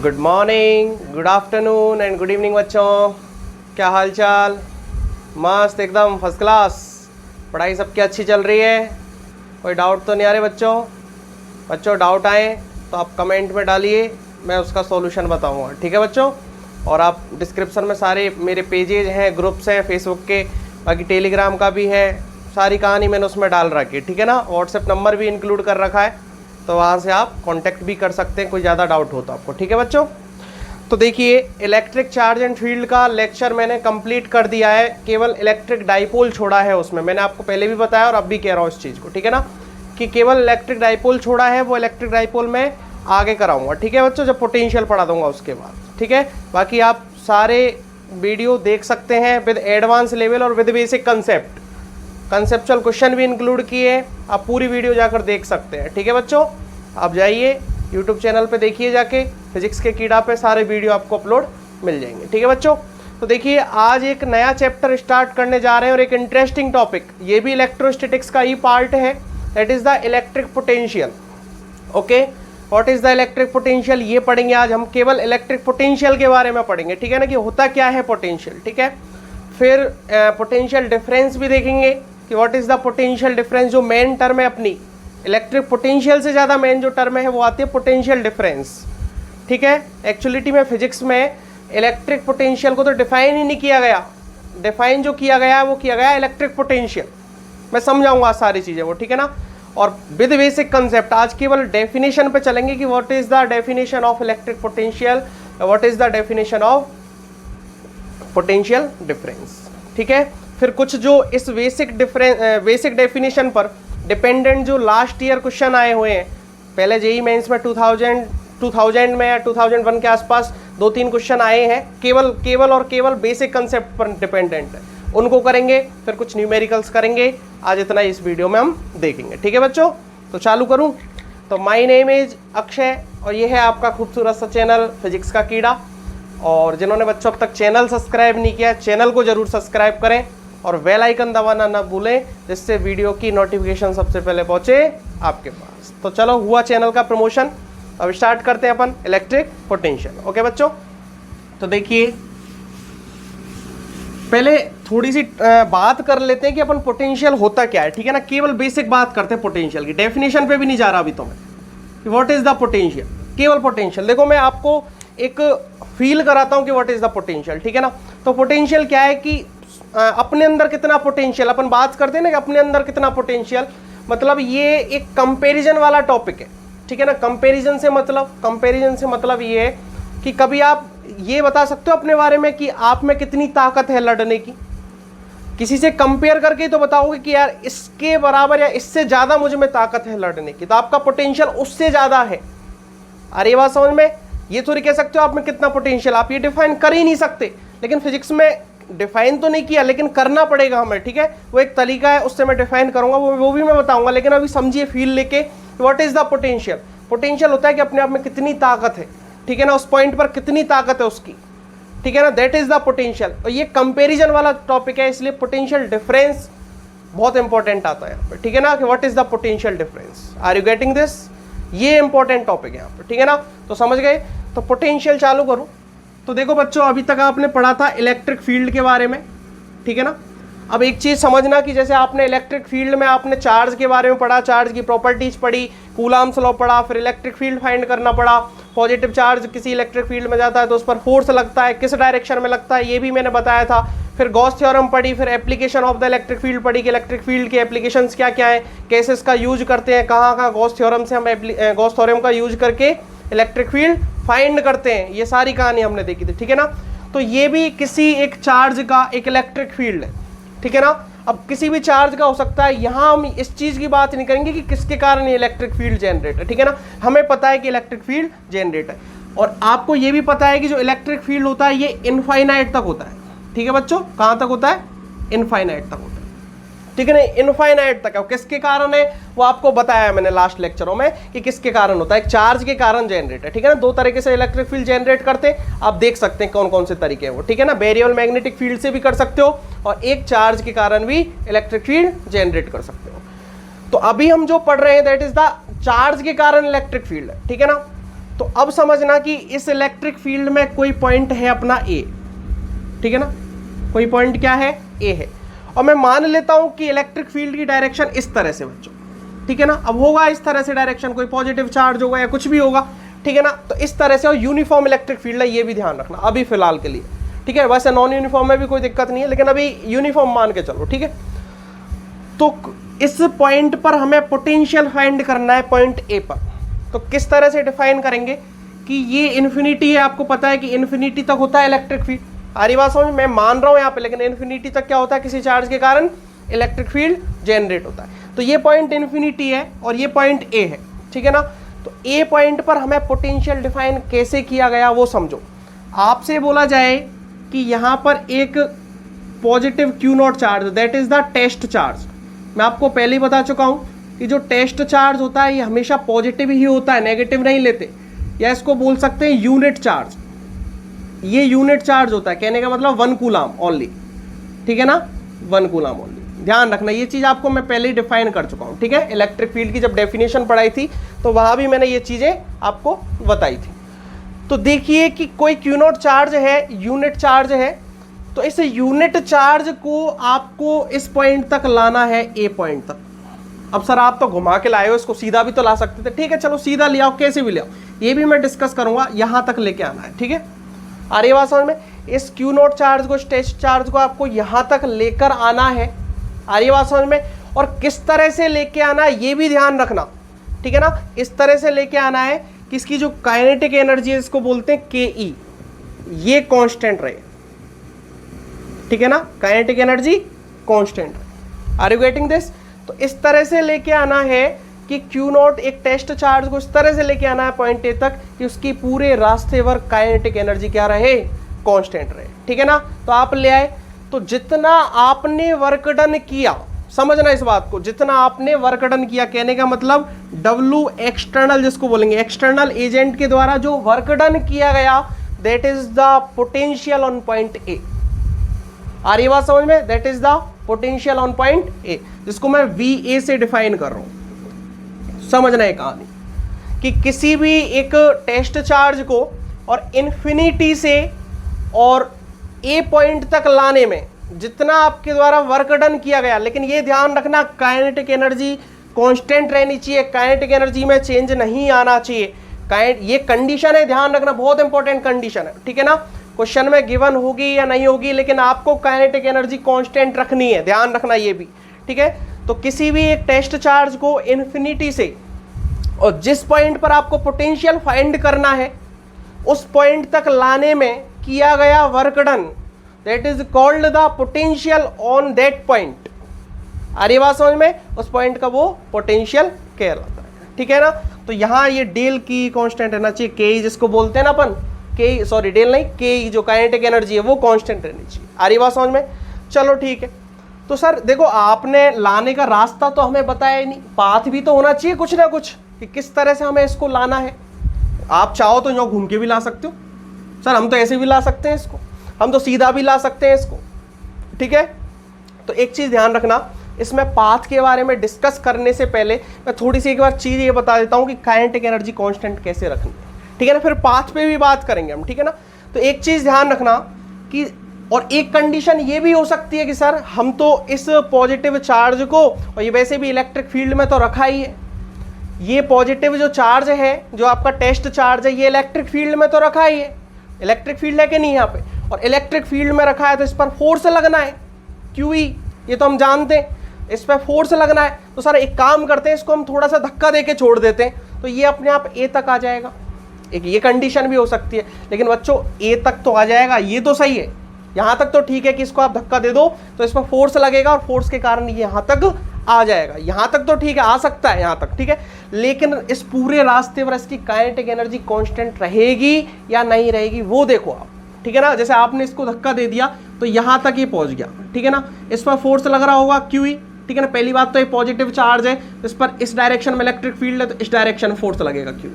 Good morning, good afternoon and good evening बच्चों। क्या हाल चाल? मस्त, एकदम फर्स्ट क्लास। पढ़ाई सबकी अच्छी चल रही है? कोई डाउट तो नहीं आ रहे बच्चों? डाउट आए तो आप कमेंट में डालिए, मैं उसका सॉल्यूशन बताऊंगा, ठीक है बच्चों। और आप डिस्क्रिप्शन में सारे मेरे पेजेज हैं, ग्रुप्स हैं फेसबुक के, बाकी टेलीग्राम का भी है, सारी कहानी मैंने उसमें डाल रखी है, ठीक है ना। व्हाट्सएप नंबर भी इंक्लूड कर रखा है, तो वहाँ से आप कांटेक्ट भी कर सकते हैं कोई ज़्यादा डाउट हो तो आपको, ठीक है बच्चों। तो देखिए, इलेक्ट्रिक चार्ज एंड फील्ड का लेक्चर मैंने कंप्लीट कर दिया है, केवल इलेक्ट्रिक डाइपोल छोड़ा है उसमें। मैंने आपको पहले भी बताया और अब भी कह रहा हूँ इस चीज़ को, ठीक है ना, कि केवल इलेक्ट्रिक डाइपोल छोड़ा है। वो इलेक्ट्रिक डाइपोल मैं आगे कराऊंगा, ठीक है बच्चों, जब पोटेंशियल पढ़ा दूंगा उसके बाद, ठीक है। बाकी आप सारे वीडियो देख सकते हैं विद एडवांस लेवल और with basic concept, conceptual question भी इंक्लूड किए। आप पूरी वीडियो जाकर देख सकते हैं, ठीक है बच्चों। आप जाइए यूट्यूब चैनल पे देखिए, जाके फिजिक्स के कीड़ा पे सारे वीडियो आपको अपलोड मिल जाएंगे, ठीक है बच्चों। तो देखिए, आज एक नया चैप्टर स्टार्ट करने जा रहे हैं और एक इंटरेस्टिंग टॉपिक, ये भी इलेक्ट्रोस्टैटिक्स का ही पार्ट है, that is the electric potential. Okay, what is the electric potential, ये पढ़ेंगे आज हम। केवल इलेक्ट्रिक पोटेंशियल के बारे में पढ़ेंगे, ठीक है ना, कि होता क्या है पोटेंशियल, ठीक है। फिर पोटेंशियल डिफरेंस भी देखेंगे कि what is the potential difference. जो मेन टर्म है अपनी इलेक्ट्रिक पोटेंशियल से ज़्यादा मेन जो टर्म है वो आती है पोटेंशियल डिफरेंस, ठीक है। एक्चुअलिटी में फिजिक्स में इलेक्ट्रिक पोटेंशियल को तो डिफाइन ही नहीं किया गया, डिफाइन जो किया गया है वो किया गया इलेक्ट्रिक पोटेंशियल। मैं समझाऊंगा सारी चीज़ें वो, ठीक है ना। और विद बेसिक कंसेप्ट आज केवल डेफिनेशन पे चलेंगे कि what is the definition of electric potential, what is the definition of potential difference, ठीक है। फिर कुछ जो इस बेसिक डेफिनेशन पर डिपेंडेंट जो लास्ट ईयर क्वेश्चन आए हुए हैं, पहले जेई मेंस में 2000 में या 2001 के आसपास 2-3 क्वेश्चन आए हैं, केवल बेसिक कंसेप्ट पर डिपेंडेंट है, उनको करेंगे। फिर कुछ न्यूमेरिकल्स करेंगे, आज इतना इस वीडियो में हम देखेंगे, ठीक है बच्चों। तो चालू करूं? तो माय नेम इज अक्षय और ये है आपका खूबसूरत सा चैनल फिजिक्स का कीड़ा। और जिन्होंने बच्चों अब तक चैनल सब्सक्राइब नहीं किया, चैनल को जरूर सब्सक्राइब करें और बेल आइकन दबाना ना भूलें, जिससे वीडियो की नोटिफिकेशन सबसे पहले पहुंचे आपके पास। तो चलो, हुआ चैनल का प्रमोशन, अब स्टार्ट करते हैं अपन इलेक्ट्रिक पोटेंशियल। ओके बच्चों, तो देखिए पहले थोड़ी सी बात कर लेते हैं कि अपन पोटेंशियल होता क्या है, ठीक है ना। केवल बेसिक बात करते हैं पोटेंशियल की, डेफिनेशन पे भी नहीं जा रहा अभी तो मैं, कि व्हाट इज द पोटेंशियल। केवल पोटेंशियल देखो, मैं आपको एक फील कराता हूं कि व्हाट इज द पोटेंशियल, ठीक है ना। तो पोटेंशियल क्या है कि अपने अंदर कितना पोटेंशियल, अपन बात करते हैं ना कि अपने अंदर कितना पोटेंशियल, मतलब ये एक कंपैरिजन वाला टॉपिक है, ठीक है ना। कंपैरिजन से मतलब ये है कि कभी आप ये बता सकते हो अपने बारे में कि आप में कितनी ताकत है लड़ने की, किसी से कंपेयर करके तो बताओगे कि यार इसके बराबर या इससे ज़्यादा मुझ में ताकत है लड़ने की, तो आपका पोटेंशियल उससे ज़्यादा है। अरे ये बात समझ में, ये थोड़ी कह सकते हो आप में कितना पोटेंशियल, आप ये डिफाइन कर ही नहीं सकते। लेकिन फिजिक्स में डिफाइन तो नहीं किया, लेकिन करना पड़ेगा हमें, ठीक है। वो एक तरीका है, उससे मैं डिफाइन करूंगा, वो भी मैं बताऊंगा। लेकिन अभी समझिए फील लेके, what is the potential. Potential होता है कि अपने आप में कितनी ताकत है, ठीक है ना, उस पॉइंट पर कितनी ताकत है उसकी, ठीक है ना, दैट इज द पोटेंशियल। और ये कंपेरिजन वाला टॉपिक है, इसलिए पोटेंशियल डिफरेंस बहुत इंपॉर्टेंट आता है यहाँ पर, ठीक है ना, कि what is the potential difference. Are you getting this? ये इंपॉर्टेंट टॉपिक है यहाँ पर, ठीक है ना। तो समझ गए। तो पोटेंशियल चालू करूँ तो देखो बच्चों, अभी तक आपने पढ़ा था इलेक्ट्रिक फील्ड के बारे में, ठीक है ना। अब एक चीज़ समझना कि जैसे आपने इलेक्ट्रिक फील्ड में आपने चार्ज के बारे में पढ़ा, चार्ज की प्रॉपर्टीज पढ़ी, कूलम्ब्स लॉ पढ़ा, फिर इलेक्ट्रिक फील्ड फाइंड करना पड़ा। पॉजिटिव चार्ज किसी इलेक्ट्रिक फील्ड में जाता है तो उस पर फोर्स लगता है, किस डायरेक्शन में लगता है ये भी मैंने बताया था। फिर गॉस थ्योरम पढ़ी, फिर application of the electric field पढ़ी कि इलेक्ट्रिक फील्ड के एप्लीकेशंस क्या क्या है, कैसे इसका यूज करते हैं, कहाँ कहाँ गॉस थ्योरम से हम गॉस थ्योरम का यूज करके इलेक्ट्रिक फील्ड फाइंड करते हैं, ये सारी कहानी हमने देखी थी, ठीक है ना। तो ये भी किसी एक चार्ज का एक इलेक्ट्रिक फील्ड है, ठीक है ना। अब किसी भी चार्ज का हो सकता है, यहाँ हम इस चीज़ की बात नहीं करेंगे कि किसके कारण ये इलेक्ट्रिक फील्ड जनरेट है, ठीक है ना। हमें पता है कि इलेक्ट्रिक फील्ड जनरेट है, और आपको ये भी पता है कि जो इलेक्ट्रिक फील्ड होता है ये इनफाइनाइट तक होता है, ठीक है बच्चों। कहाँ तक होता है? इनफाइनाइट तक होता है, ठीक है ना, इनफाइनाइट तक है। किसके कारण है वो आपको बताया मैंने लास्ट लेक्चरों में कि किसके कारण होता है, एक चार्ज के कारण जनरेट है, ठीक है ना। दो तरीके से इलेक्ट्रिक फील्ड जनरेट करते हैं, आप देख सकते हैं कौन कौन से तरीके हैं वो, ठीक है ना। वेरिएबल मैग्नेटिक फील्ड से भी कर सकते हो और एक चार्ज के कारण भी इलेक्ट्रिक फील्ड जनरेट कर सकते हो। तो अभी हम जो पढ़ रहे हैं दैट इज द चार्ज के कारण इलेक्ट्रिक फील्ड है, ठीक है ना। तो अब समझना कि इस इलेक्ट्रिक फील्ड में कोई पॉइंट है अपना ए, ठीक है ना, कोई पॉइंट क्या है, ए है, और मैं मान लेता हूं कि इलेक्ट्रिक फील्ड की डायरेक्शन इस तरह से बच्चों, ठीक है ना। अब होगा इस तरह से डायरेक्शन, कोई पॉजिटिव चार्ज होगा या कुछ भी होगा, ठीक है ना। तो इस तरह से, और यूनिफॉर्म इलेक्ट्रिक फील्ड है, ये भी ध्यान रखना अभी फिलहाल के लिए, ठीक है। वैसे नॉन यूनिफॉर्म में भी कोई दिक्कत नहीं है, लेकिन अभी यूनिफॉर्म मान के चलो, ठीक है। तो इस पॉइंट पर हमें पोटेंशियल फाइंड करना है, पॉइंट ए पर। तो किस तरह से डिफाइन करेंगे कि ये इन्फिनिटी है, आपको पता है कि इन्फिनिटी तक होता है इलेक्ट्रिक फील्ड, सारी बात समझ, मैं मान रहा हूं यहाँ पे, लेकिन इन्फिनिटी तक क्या होता है, किसी चार्ज के कारण इलेक्ट्रिक फील्ड जनरेट होता है। तो ये पॉइंट इन्फिनिटी है और ये पॉइंट ए है, ठीक है ना। तो ए पॉइंट पर हमें पोटेंशियल डिफाइन कैसे किया गया वो समझो। आपसे बोला जाए कि यहाँ पर एक positive q naught charge, that is the test charge. मैं आपको पहले ही बता चुका हूँ कि जो टेस्ट चार्ज होता है ये हमेशा पॉजिटिव ही होता है, नेगेटिव नहीं लेते, या इसको बोल सकते हैं यूनिट चार्ज। ये यूनिट चार्ज होता है, कहने का मतलब 1 कूलाम ओनली, ठीक है ना, 1 कूलाम ओनली। ध्यान रखना, ये चीज़ आपको मैं पहले ही डिफाइन कर चुका हूँ, ठीक है। इलेक्ट्रिक फील्ड की जब डेफिनेशन पढ़ाई थी तो वहाँ भी मैंने ये चीज़ें आपको बताई थी। तो देखिए कि कोई क्यू नॉट चार्ज है, यूनिट चार्ज है, तो इस यूनिट चार्ज को आपको इस पॉइंट तक लाना है, ए पॉइंट तक। अब सर आप तो घुमा के लाए हो, इसको सीधा भी तो ला सकते थे, ठीक है, चलो सीधा ले आओ, कैसे भी ले आओ, ये भी मैं डिस्कस करूंगा, यहां तक लेके आना है, ठीक है। आ रही बात समझ में, इस क्यू नॉट चार्ज को, टेस्ट चार्ज को आपको यहां तक लेकर आना है, आ रही बात समझ में। और किस तरह से लेके आना है ये भी ध्यान रखना, ठीक है ना। इस तरह से लेके आना है कि इसकी जो काइनेटिक एनर्जी है, इसको बोलते हैं के ई, ये कांस्टेंट रहे, ठीक है ना, kinetic energy constant. Are you getting this. तो इस तरह से लेके आना है कि क्यू नॉट, एक टेस्ट चार्ज को इस तरह से लेके आना है पॉइंट ए तक कि उसकी पूरे रास्ते भर काइनेटिक एनर्जी क्या रहे, कांस्टेंट रहे, ठीक है ना। तो आप ले आए, तो जितना आपने वर्क डन किया, समझना इस बात को, जितना आपने वर्क डन किया, कहने का मतलब W एक्सटर्नल, जिसको बोलेंगे एक्सटर्नल एजेंट के द्वारा जो वर्क डन किया गया, that is the potential on point A. आ रही बात समझ में, that is the potential on point A, जिसको मैं VA से डिफाइन कर रहा हूं। समझना है कहानी कि किसी भी एक टेस्ट चार्ज को और इन्फिनिटी से और ए पॉइंट तक लाने में जितना आपके द्वारा वर्क डन किया गया, लेकिन ये ध्यान रखना काइनेटिक एनर्जी कांस्टेंट रहनी चाहिए, काइनेटिक एनर्जी में चेंज नहीं आना चाहिए। ये कंडीशन है, ध्यान रखना, बहुत इंपॉर्टेंट कंडीशन है, ठीक है ना। क्वेश्चन में गिवन होगी या नहीं होगी, लेकिन आपको काइनेटिक एनर्जी कांस्टेंट रखनी है, ध्यान रखना ये भी, ठीक है। तो किसी भी एक टेस्ट चार्ज को इन्फिनिटी से और जिस पॉइंट पर आपको पोटेंशियल फाइंड करना है उस पॉइंट तक लाने में किया गया work done, that is called the potential on that point. आ रही बात समझ में, उस पॉइंट का वो पोटेंशियल कहलाता है, ठीक है ना। तो यहाँ ये डेल की कांस्टेंट रहना चाहिए, के जिसको बोलते हैं ना अपन, के सॉरी डेल नहीं, के जो काइनेटिक एनर्जी है वो कांस्टेंट रहनी चाहिए। आ रही बात समझ में, चलो ठीक है। तो सर देखो, आपने लाने का रास्ता तो हमें बताया ही नहीं, पाथ भी तो होना चाहिए कुछ ना कुछ कि किस तरह से हमें इसको लाना है। आप चाहो तो यहाँ घूम के भी ला सकते हो, सर हम तो ऐसे भी ला सकते हैं इसको, हम तो सीधा भी ला सकते हैं इसको, ठीक है। तो एक चीज़ ध्यान रखना, इसमें पाथ के बारे में डिस्कस करने से पहले मैं थोड़ी सी एक बार चीज़ ये बता देता हूँ कि काइनेटिक एनर्जी कांस्टेंट कैसे रखनी है, ठीक है ना। फिर पाथ पे भी बात करेंगे हम, ठीक है ना। तो एक चीज़ ध्यान रखना कि, और एक कंडीशन ये भी हो सकती है कि सर हम तो इस पॉजिटिव चार्ज को, और ये वैसे भी इलेक्ट्रिक फील्ड में तो रखा ही है, ये पॉजिटिव जो चार्ज है, जो आपका टेस्ट चार्ज है, ये इलेक्ट्रिक फील्ड में तो रखा ही है, इलेक्ट्रिक फील्ड है कि नहीं यहाँ पे, और इलेक्ट्रिक फील्ड में रखा है तो इस पर फोर्स लगना है, QE, ये तो हम जानते हैं, इस पर फोर्स लगना है। तो सर एक काम करते हैं, इसको हम थोड़ा सा धक्का देके छोड़ देते हैं, तो ये अपने आप ए तक आ जाएगा। एक ये कंडीशन भी हो सकती है, लेकिन बच्चों ए तक तो आ जाएगा, ये तो सही है, यहाँ तक तो ठीक है कि इसको आप धक्का दे दो तो इस पर फोर्स लगेगा और फोर्स के कारण ये यहाँ तक आ जाएगा, यहाँ तक तो ठीक है, आ सकता है यहाँ तक, ठीक है। लेकिन इस पूरे रास्ते पर इसकी काइनेटिक एनर्जी कांस्टेंट रहेगी या नहीं रहेगी वो देखो आप, ठीक है ना। जैसे आपने इसको धक्का दे दिया तो यहाँ तक ये पहुँच गया, ठीक है ना, इस पर फोर्स लग रहा होगा QE, ठीक है ना। पहली बात तो ये पॉजिटिव चार्ज है, इस पर इस डायरेक्शन में इलेक्ट्रिक फील्ड है तो इस डायरेक्शन में फोर्स लगेगा QE।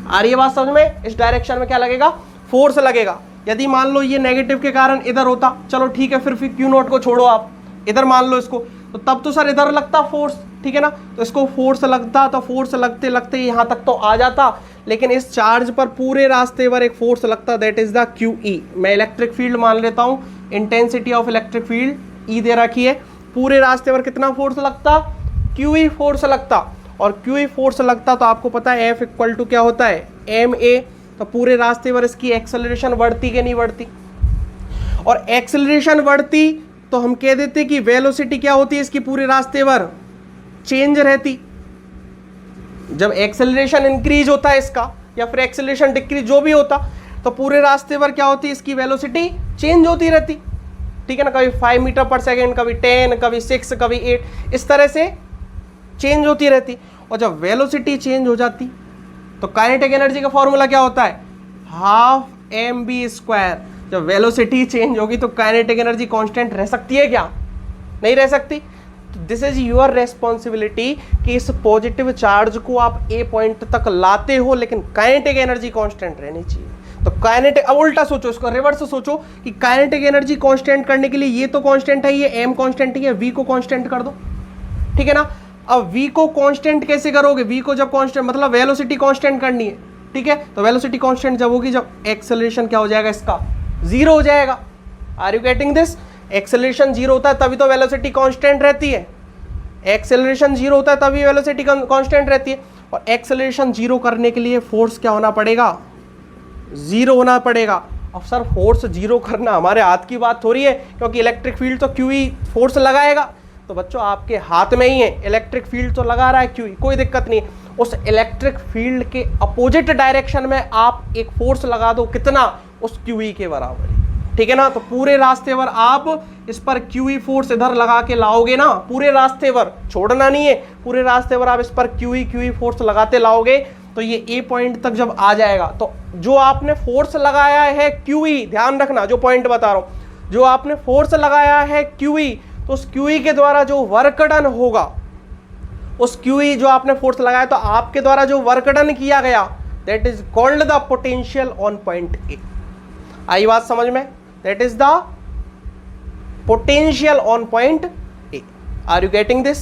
आ रही है बात समझ में, इस डायरेक्शन में क्या लगेगा, फोर्स लगेगा। यदि मान लो ये नेगेटिव के कारण इधर होता, चलो ठीक है, फिर Q नॉट को छोड़ो, आप इधर मान लो इसको, तो तब तो सर इधर लगता फोर्स, ठीक है ना। तो इसको फोर्स लगता, तो फोर्स लगते लगते यहाँ तक तो आ जाता, लेकिन इस चार्ज पर पूरे रास्ते पर एक फोर्स लगता है, दैट इज द QE। मैं इलेक्ट्रिक फील्ड मान लेता हूं, intensity of electric field E दे रखी है, पूरे रास्ते पर कितना फोर्स लगता, QE फोर्स लगता। और QE फोर्स लगता तो आपको पता है F इक्वल टू क्या होता है, ma। तो पूरे रास्ते पर इसकी एक्सेलरेशन बढ़ती कि नहीं बढ़ती, और एक्सेलरेशन बढ़ती तो हम कह देते कि वेलोसिटी क्या होती है इसकी पूरे रास्ते पर, चेंज रहती। जब एक्सेलरेशन इंक्रीज होता है इसका, या फिर एक्सेलरेशन डिक्रीज जो भी होता, तो पूरे रास्ते पर क्या होती है इसकी वेलोसिटी चेंज होती रहती, ठीक है ना। कभी 5 मीटर पर सेकेंड, कभी 10, कभी 6, कभी 8, इस तरह से चेंज होती रहती। और जब वेलोसिटी चेंज हो जाती तो काइनेटिक एनर्जी का फॉर्मूला क्या होता है, हाफ mv²। जब वेलोसिटी चेंज होगी तो काइनेटिक एनर्जी कांस्टेंट रह सकती है क्या, नहीं रह सकती। दिस इज योर रेस्पॉन्सिबिलिटी कि इस पॉजिटिव चार्ज को आप ए पॉइंट तक लाते हो, लेकिन काइनेटिक एनर्जी कांस्टेंट रहनी चाहिए। तो काइनेटिक, अब उल्टा सोचो, इसको रिवर्स सोचो कि काइनेटिक एनर्जी कांस्टेंट करने के लिए ये तो कांस्टेंट है, ये एम कांस्टेंट है, वी को कांस्टेंट कर दो, ठीक है ना। अब वी को कांस्टेंट कैसे करोगे, वी को जब कांस्टेंट मतलब वेलोसिटी कांस्टेंट करनी है, ठीक है। तो वेलोसिटी कांस्टेंट जब होगी, जब एक्सेलरेशन क्या हो जाएगा इसका, जीरो हो जाएगा। Are you getting this, acceleration zero होता है तभी तो वेलोसिटी कांस्टेंट रहती है, एक्सेलरेशन जीरो होता है तभी वेलोसिटी कांस्टेंट रहती है। और एक्सेलरेशन जीरो करने के लिए फोर्स क्या होना पड़ेगा, जीरो होना पड़ेगा। अब सर फोर्स जीरो करना हमारे हाथ की बात थोड़ी है, क्योंकि इलेक्ट्रिक फील्ड तो QE फोर्स लगाएगा। तो बच्चों आपके हाथ में ही है, इलेक्ट्रिक फील्ड तो लगा रहा है QE, कोई दिक्कत नहीं। उस इलेक्ट्रिक फील्ड के अपोजिट डायरेक्शन में आप एक फोर्स लगा दो, कितना, उस QE के बराबर, ठीक है ना। तो पूरे रास्ते पर आप इस पर QE फोर्स इधर लगा के लाओगे ना, पूरे रास्ते पर, छोड़ना नहीं है, पूरे रास्ते पर आप इस पर QE फोर्स लगाते लाओगे, तो ये ए पॉइंट तक जब आ जाएगा, तो जो आपने फोर्स लगाया है QE, ध्यान रखना जो पॉइंट बता रहा हूं, जो आपने फोर्स लगाया है QE, तो उस QE के द्वारा जो वर्क डन होगा, उस QE जो आपने फोर्स लगाया, तो आपके द्वारा जो वर्क डन किया गया, that is called the potential on point A. आई बात समझ में, that is the potential on point A. Are you getting this,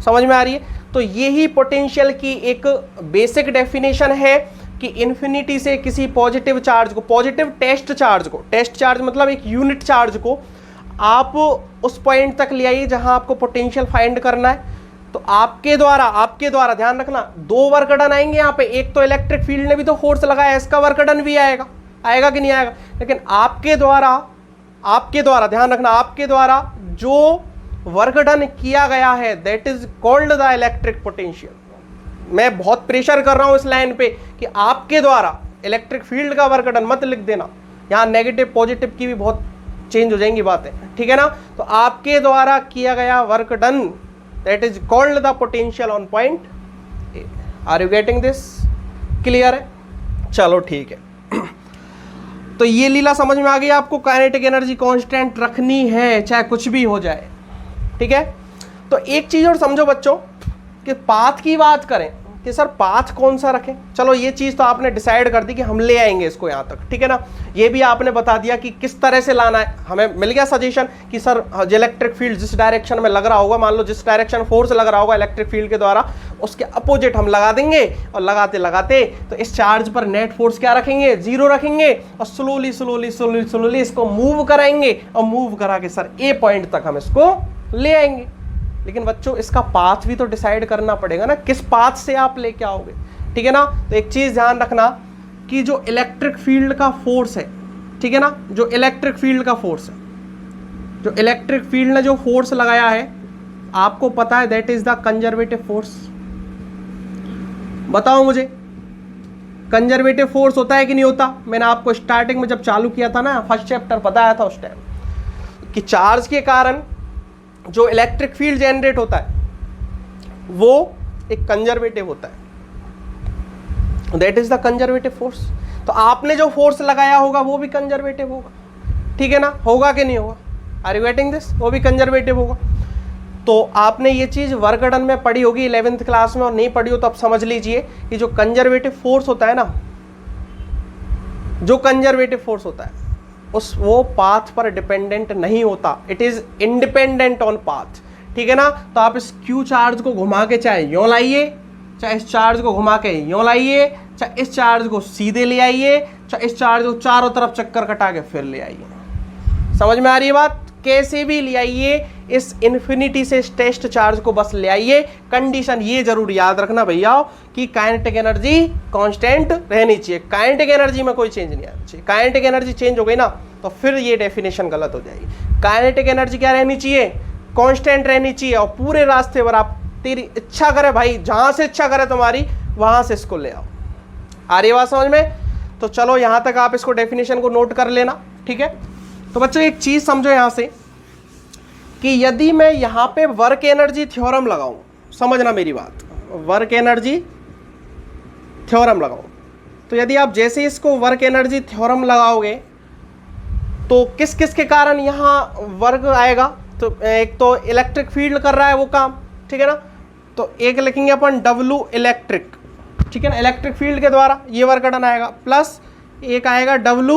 समझ में आ रही है। तो यही पोटेंशियल की एक बेसिक डेफिनेशन है कि इन्फिनिटी से किसी पॉजिटिव चार्ज को, पॉजिटिव टेस्ट चार्ज को, टेस्ट चार्ज मतलब एक यूनिट चार्ज को, आप उस पॉइंट तक ले आइए जहां आपको पोटेंशियल फाइंड करना है। तो आपके द्वारा ध्यान रखना, दो वर्क डन आएंगे यहाँ पे, एक तो इलेक्ट्रिक फील्ड ने भी तो फोर्स लगाया, इसका वर्क डन भी आएगा कि नहीं आएगा, लेकिन आपके द्वारा ध्यान रखना, आपके द्वारा जो वर्क डन किया गया है, that is called the electric potential. मैं बहुत प्रेशर कर रहा हूं इस लाइन पे कि आपके द्वारा इलेक्ट्रिक फील्ड का वर्क डन मत लिख देना, यहाँ नेगेटिव पॉजिटिव की भी बहुत चेंज हो जाएंगी बातें, ठीक है ना। तो आपके द्वारा किया गया work done, that is called the potential on point A. Are you getting this, clear है, चलो ठीक है। तो ये लीला समझ में आ गई आपको, काइनेटिक एनर्जी कांस्टेंट रखनी है चाहे कुछ भी हो जाए, ठीक है। तो एक चीज और समझो बच्चों कि पाथ की बात करें कि सर पाथ कौन सा रखें, चलो ये चीज तो आपने डिसाइड कर दी कि हम ले आएंगे इसको यहाँ तक, ठीक है ना। ये भी आपने बता दिया कि किस तरह से लाना है, हमें मिल गया सजेशन कि सर इलेक्ट्रिक फील्ड जिस डायरेक्शन में लग रहा होगा, मान लो जिस डायरेक्शन फोर्स लग रहा होगा इलेक्ट्रिक फील्ड के द्वारा, उसके अपोजिट हम लगा देंगे, और लगाते लगाते तो इस चार्ज पर नेट फोर्स क्या रखेंगे, जीरो रखेंगे, और स्लोली इसको मूव कराएंगे, और मूव करा के सर ए पॉइंट तक हम इसको ले आएंगे। लेकिन बच्चों इसका पाथ भी तो डिसाइड करना पड़ेगा ना, किस पाथ से आप लेके आओगे, ठीक है ना। तो एक चीज ध्यान रखना कि जो इलेक्ट्रिक फील्ड का फोर्स है, ठीक है ना, जो इलेक्ट्रिक फील्ड का फोर्स है, जो इलेक्ट्रिक फील्ड ने जो फोर्स लगाया है, आपको पता है that is the conservative force. बताओ मुझे, कंजर्वेटिव फोर्स होता है कि नहीं होता। मैंने आपको स्टार्टिंग में जब चालू किया था ना, फर्स्ट चैप्टर बताया था उस टाइम कि चार्ज के कारण जो इलेक्ट्रिक फील्ड जनरेट होता है वो एक कंजर्वेटिव होता है, that is the conservative force. तो आपने जो फोर्स लगाया होगा वो भी कंजर्वेटिव होगा, ठीक है ना, होगा कि नहीं होगा, आर यू गेटिंग दिस, वो भी कंजर्वेटिव होगा। तो आपने ये चीज वर्क डन में पढ़ी होगी 11th क्लास में, और नहीं पढ़ी हो तो आप समझ लीजिए कि जो कंजर्वेटिव फोर्स होता है ना, जो कंजर्वेटिव फोर्स होता है वो पाथ पर डिपेंडेंट नहीं होता, it is independent on path, ठीक है ना। तो आप इस क्यू चार्ज को घुमा के चाहे यूं लाइए चाहे इस चार्ज को घुमा के यूं लाइए, चाहे इस चार्ज को सीधे ले आइए, चाहे इस चार्ज को चारों तरफ चक्कर कटा के फिर ले आइए। समझ में आ रही है बात? कैसे भी ले आइए, इस इन्फिनिटी से इस टेस्ट चार्ज को बस ले आइए। कंडीशन ये जरूर याद रखना भैया कि काइनेटिक एनर्जी कांस्टेंट रहनी चाहिए, काइनेटिक एनर्जी में कोई चेंज नहीं आना चाहिए। काइनेटिक एनर्जी चेंज हो गई ना तो फिर ये डेफिनेशन गलत हो जाएगी। काइनेटिक एनर्जी क्या रहनी चाहिए? कांस्टेंट रहनी चाहिए। और पूरे रास्ते पर आप, तेरी इच्छा करे भाई, जहां से इच्छा करे तुम्हारी वहां से इसको ले आओ। आ रही बात समझ में? तो चलो यहां तक आप इसको डेफिनेशन को नोट कर लेना, ठीक है। तो बच्चों एक चीज समझो यहां से कि यदि मैं यहां पे वर्क एनर्जी थ्योरम लगाऊं, समझना मेरी बात, वर्क एनर्जी थ्योरम लगाऊं, तो यदि आप जैसे इसको वर्क एनर्जी थ्योरम लगाओगे तो किस किस के कारण यहां वर्क आएगा? तो एक तो इलेक्ट्रिक फील्ड कर रहा है वो काम, ठीक है ना, तो एक लिखेंगे अपन W इलेक्ट्रिक, ठीक है ना, इलेक्ट्रिक फील्ड के द्वारा ये वर्क डन आएगा, प्लस एक आएगा W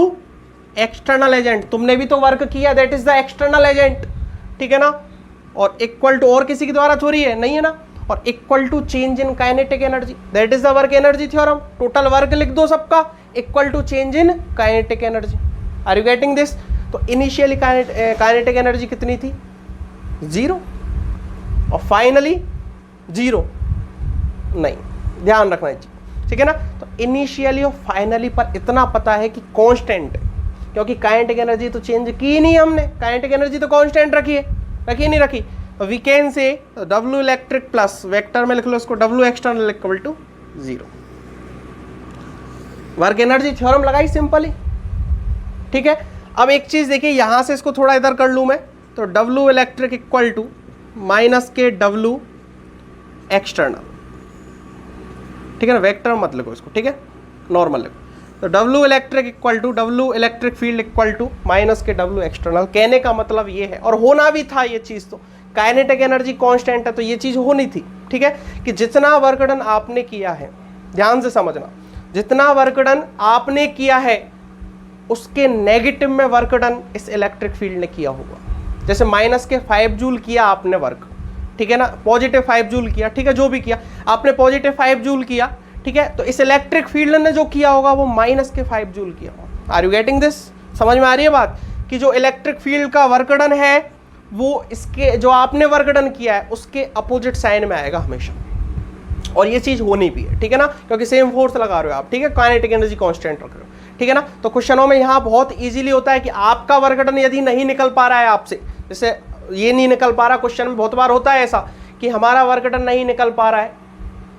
एक्सटर्नल एजेंट, तुमने भी तो वर्क किया, that is the external agent, ठीक है ना, और इक्वल टू और किसी के द्वारा थोड़ी है, नहीं है ना, और equal to change in kinetic energy, that is the work energy theorem. Total work लिख दो सबका, equal to change in kinetic energy. Are you getting this? तो इनिशियली काइनेटिक एनर्जी कितनी थी? 0, और फाइनली 0 नहीं, ध्यान रखना चाहिए, ठीक है ना। तो इनिशियली और फाइनली पर इतना पता है कि कांस्टेंट, क्योंकि काइनेटिक एनर्जी तो चेंज की नहीं हमने, काइनेटिक एनर्जी तो कांस्टेंट रखी है, रखी नहीं रखी, तो we can say W electric plus vector में लिख लो इसको W external equal to 0। Work energy theorem लगाई सिंपली, ठीक है। अब एक चीज देखिए, यहां से इसको थोड़ा इधर कर लूं मैं, तो W electric equal to minus के W एक्सटर्नल, ठीक है ना, वेक्टर मत लिखो इसको, ठीक है, नॉर्मल लिखो। तो W electric equal to W electric field equal to minus के W एक्सटर्नल। कहने का मतलब ये है, और होना भी था ये चीज, तो काइनेटिक एनर्जी कांस्टेंट है तो ये चीज होनी थी, ठीक है, कि जितना वर्क डन आपने किया है, ध्यान से समझना, जितना वर्क डन आपने किया है उसके नेगेटिव में वर्क डन इस इलेक्ट्रिक फील्ड ने किया होगा। जैसे माइनस के 5 जूल किया आपने वर्क, ठीक है ना, पॉजिटिव 5 जूल किया, ठीक है, जो भी किया आपने पॉजिटिव 5 जूल किया, ठीक है, तो इस इलेक्ट्रिक फील्ड ने जो किया होगा वो माइनस के 5 जूल किया होगा। Are you getting this? समझ में आ रही है बात कि जो इलेक्ट्रिक फील्ड का वर्क डन है वो इसके, जो आपने वर्क डन किया है उसके अपोजिट साइन में आएगा हमेशा, और ये चीज होनी भी है, ठीक है ना, क्योंकि सेम फोर्स लगा रहे हो आप, ठीक है, काइनेटिक एनर्जी कांस्टेंट रख रहे हो, ठीक है ना। तो क्वेश्चनों में यहाँ बहुत इजीली होता है कि आपका वर्क डन यदि नहीं निकल पा रहा है आपसे, जैसे ये नहीं निकल पा रहा, क्वेश्चन में बहुत बार होता है ऐसा कि हमारा वर्क डन नहीं निकल पा रहा है,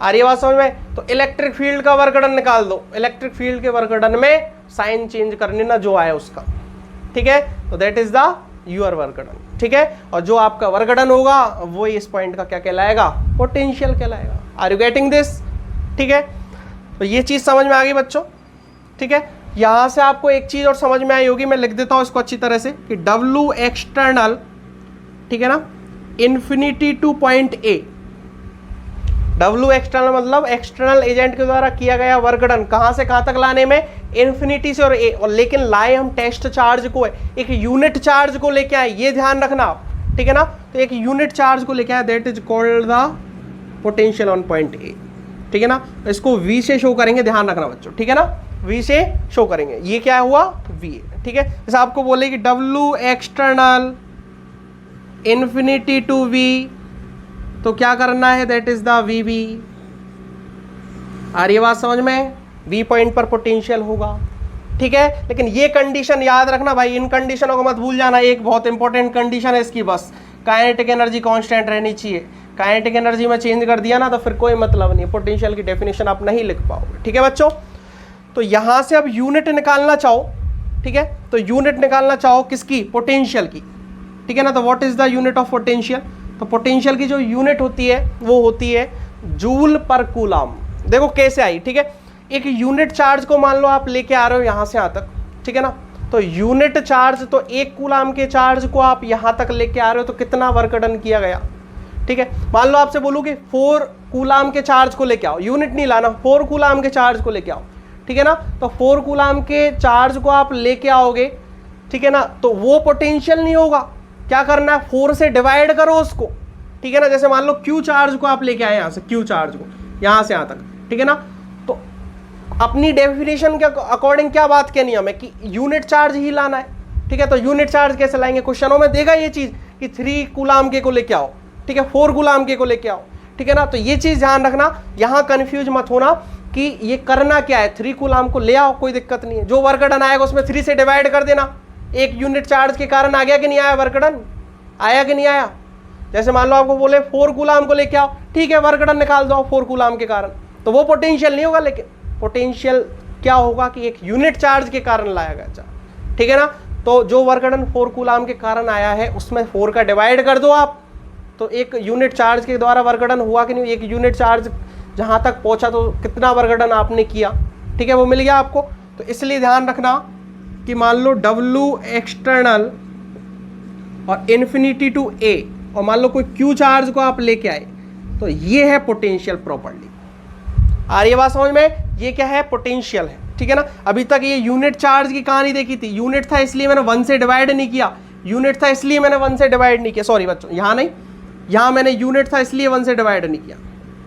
आ रही है बात समझ में, तो इलेक्ट्रिक फील्ड का वर्क डन निकाल दो, इलेक्ट्रिक फील्ड के वर्क डन में साइन चेंज करने ना जो आए उसका, ठीक है, तो that is the your work done, ठीक है, और जो आपका वर्क डन होगा वो इस पॉइंट का क्या कहलाएगा? पोटेंशियल कहलाएगा। Are you getting this? ठीक है, तो ये चीज समझ में आ गई बच्चों, ठीक है। यहां से आपको एक चीज और समझ में आई होगी, मैं लिख देता हूं इसको अच्छी तरह से कि W एक्सटर्नल, ठीक है ना, infinity two point A, W external मतलब एक्सटर्नल एजेंट के द्वारा किया गया वर्क डन कहां से कहां तक लाने में? इंफिनिटी से और A, और लेकिन लाए हम टेस्ट चार्ज को, एक यूनिट चार्ज को लेके आए, ये ध्यान रखना आप, ठीक है ना, तो एक यूनिट चार्ज को लेके आए, that is called the potential on point A, ठीक है ना। इसको V से शो करेंगे, ध्यान रखना बच्चों, ठीक है ना, V से शो करेंगे, ये क्या हुआ? V, ठीक है। जैसे आपको बोले कि W external infinity to V, तो क्या करना है? That is the VB। आ रही है बात समझ में? V पॉइंट पर पोटेंशियल होगा, ठीक है। लेकिन ये कंडीशन याद रखना भाई, इन कंडीशनों को मत भूल जाना, एक बहुत इंपॉर्टेंट कंडीशन है इसकी, बस काइनेटिक एनर्जी कांस्टेंट रहनी चाहिए। काइनेटिक एनर्जी में चेंज कर दिया ना तो फिर कोई मतलब नहीं, पोटेंशियल की डेफिनेशन आप नहीं लिख पाओगे, ठीक है बच्चों। तो यहां से अब यूनिट निकालना चाहो, ठीक है, तो यूनिट निकालना चाहो किसकी? पोटेंशियल की, ठीक है ना। तो what is the unit of potential? तो पोटेंशियल की जो यूनिट होती है वो होती है जूल पर कूलम। देखो कैसे आई, ठीक है, एक यूनिट चार्ज को मान लो आप लेके आ रहे हो यहां से यहां तक, ठीक है ना, तो यूनिट चार्ज, तो एक कूलम के चार्ज को आप यहां तक लेके आ रहे हो तो कितना वर्क डन किया गया, ठीक है। मान लो आपसे बोलूं कि 4 कूलम के चार्ज को लेके आओ, यूनिट नहीं लाना, 4 कूलम के चार्ज को लेके आओ, ठीक है ना, तो 4 कूलम के चार्ज को आप लेके आओगे, ठीक है ना, तो वो पोटेंशियल नहीं होगा, क्या करना है? 4 से डिवाइड करो उसको, ठीक है ना। जैसे मान लो Q चार्ज को आप लेके आए यहां से, Q चार्ज को, यहाँ से यहाँ तक, ठीक है ना। तो अपनी डेफिनेशन के अकॉर्डिंग क्या बात कहनी हमें कि यूनिट चार्ज ही लाना है, ठीक है। तो यूनिट चार्ज कैसे लाएंगे, क्वेश्चनों में देगा ये चीज कि 3 कूलाम के को लेके आओ, ठीक है, 4 कूलाम के को लेके आओ, ठीक है ना। तो ये चीज ध्यान रखना, यहां कंफ्यूज मत होना कि ये करना क्या है। 3 कूलाम को ले आओ, कोई दिक्कत नहीं है, जो वर्क डन आएगा उसमें 3 से डिवाइड कर देना। एक यूनिट चार्ज के कारण आ गया कि नहीं आया, वर्क डन आया कि नहीं आया। जैसे मान लो आपको बोले 4 कूलाम को लेके आओ, ठीक है, वर्क डन निकाल दो 4 कूलाम के कारण, तो वो पोटेंशियल नहीं होगा, लेकिन पोटेंशियल क्या होगा कि एक यूनिट चार्ज के कारण लाया गया, ठीक है ना। तो जो वर्क डन 4 कूलाम के कारण आया है उसमें 4 का डिवाइड कर दो आप, तो एक यूनिट चार्ज के द्वारा वर्क डन हुआ कि नहीं, एक यूनिट चार्ज जहां तक पहुंचा तो कितना वर्क डन आपने किया, ठीक है, वो मिल गया आपको। तो इसलिए ध्यान रखना कि मान लो W एक्सटर्नल और इन्फिनिटी टू A, और मान लो कोई Q चार्ज को आप लेके आए, तो ये है पोटेंशियल प्रॉपर्टी। आ रही है बात समझ में, ये क्या है, पोटेंशियल है, ठीक है ना। अभी तक ये यूनिट चार्ज की कहानी देखी थी, यूनिट था इसलिए मैंने 1 से डिवाइड नहीं किया, यूनिट था इसलिए मैंने 1 से डिवाइड नहीं किया, सॉरी बच्चों, यहाँ नहीं, यहाँ मैंने यूनिट था इसलिए 1 से डिवाइड नहीं किया,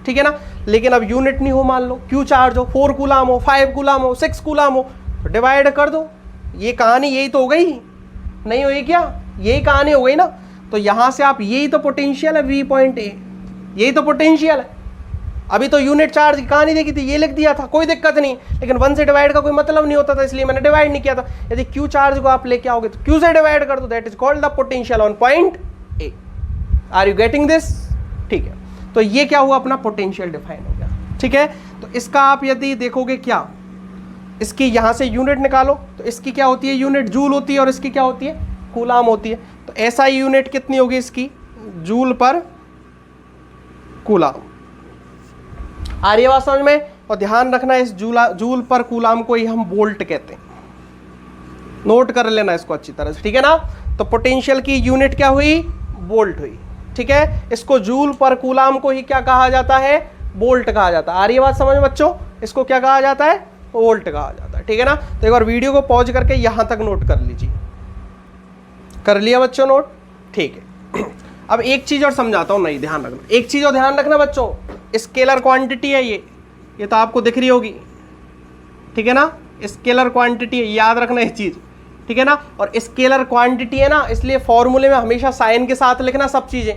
ठीक है ना। लेकिन अब यूनिट नहीं हो, मान लो Q चार्ज हो, 4 कूलाम हो, 5 कूलाम हो, 6 कूलाम हो, तो डिवाइड कर दो। ये कहानी यही तो हो गई, नहीं हुई क्या, यही कहानी हो गई ना। तो यहां से आप, यही तो पोटेंशियल है V.A, यही तो पोटेंशियल है। अभी तो यूनिट चार्ज की कहानी देखी थी, ये लिख दिया था, कोई दिक्कत नहीं, लेकिन 1 से डिवाइड का कोई मतलब नहीं होता था, इसलिए मैंने डिवाइड नहीं किया था। यदि Q चार्ज को आप लेके आओगे तो Q से डिवाइड कर दो, that is called the potential on point A। Are you getting this, ठीक है। तो ये क्या हुआ, अपना पोटेंशियल डिफाइन हो गया, ठीक है। तो इसका आप यदि देखोगे क्या, इसकी यहां से यूनिट निकालो, तो इसकी क्या होती है, यूनिट जूल होती है, और इसकी क्या होती है, कूलाम होती है। तो ऐसा यूनिट कितनी होगी इसकी, जूल पर कूलाम। आ रही है बात समझ में। और ध्यान रखना, इस जूल पर कूलाम को ही हम वोल्ट कहते हैं, नोट कर लेना इसको अच्छी तरह से, ठीक है ना। तो पोटेंशियल की यूनिट क्या हुई, वोल्ट हुई, ठीक है। इसको जूल पर कूलाम को ही क्या कहा जाता है, वोल्ट कहा जाता है। आ रही है बात समझ में बच्चों, इसको क्या कहा जाता है, वोल्ट कहा जाता है, ठीक है ना। तो एक बार वीडियो को पॉज करके यहां तक नोट कर लीजिए, कर लिया बच्चों नोट, ठीक है। अब एक चीज और समझाता हूं, नहीं ध्यान रखना, एक चीज और ध्यान रखना बच्चों, स्केलर क्वांटिटी है ये तो आपको दिख रही होगी, ठीक है ना, स्केलर क्वांटिटी है, याद रखना ये चीज, ठीक है ना। और स्केलर क्वांटिटी है ना, इसलिए फॉर्मूले में हमेशा साइन के साथ लिखना सब चीजें,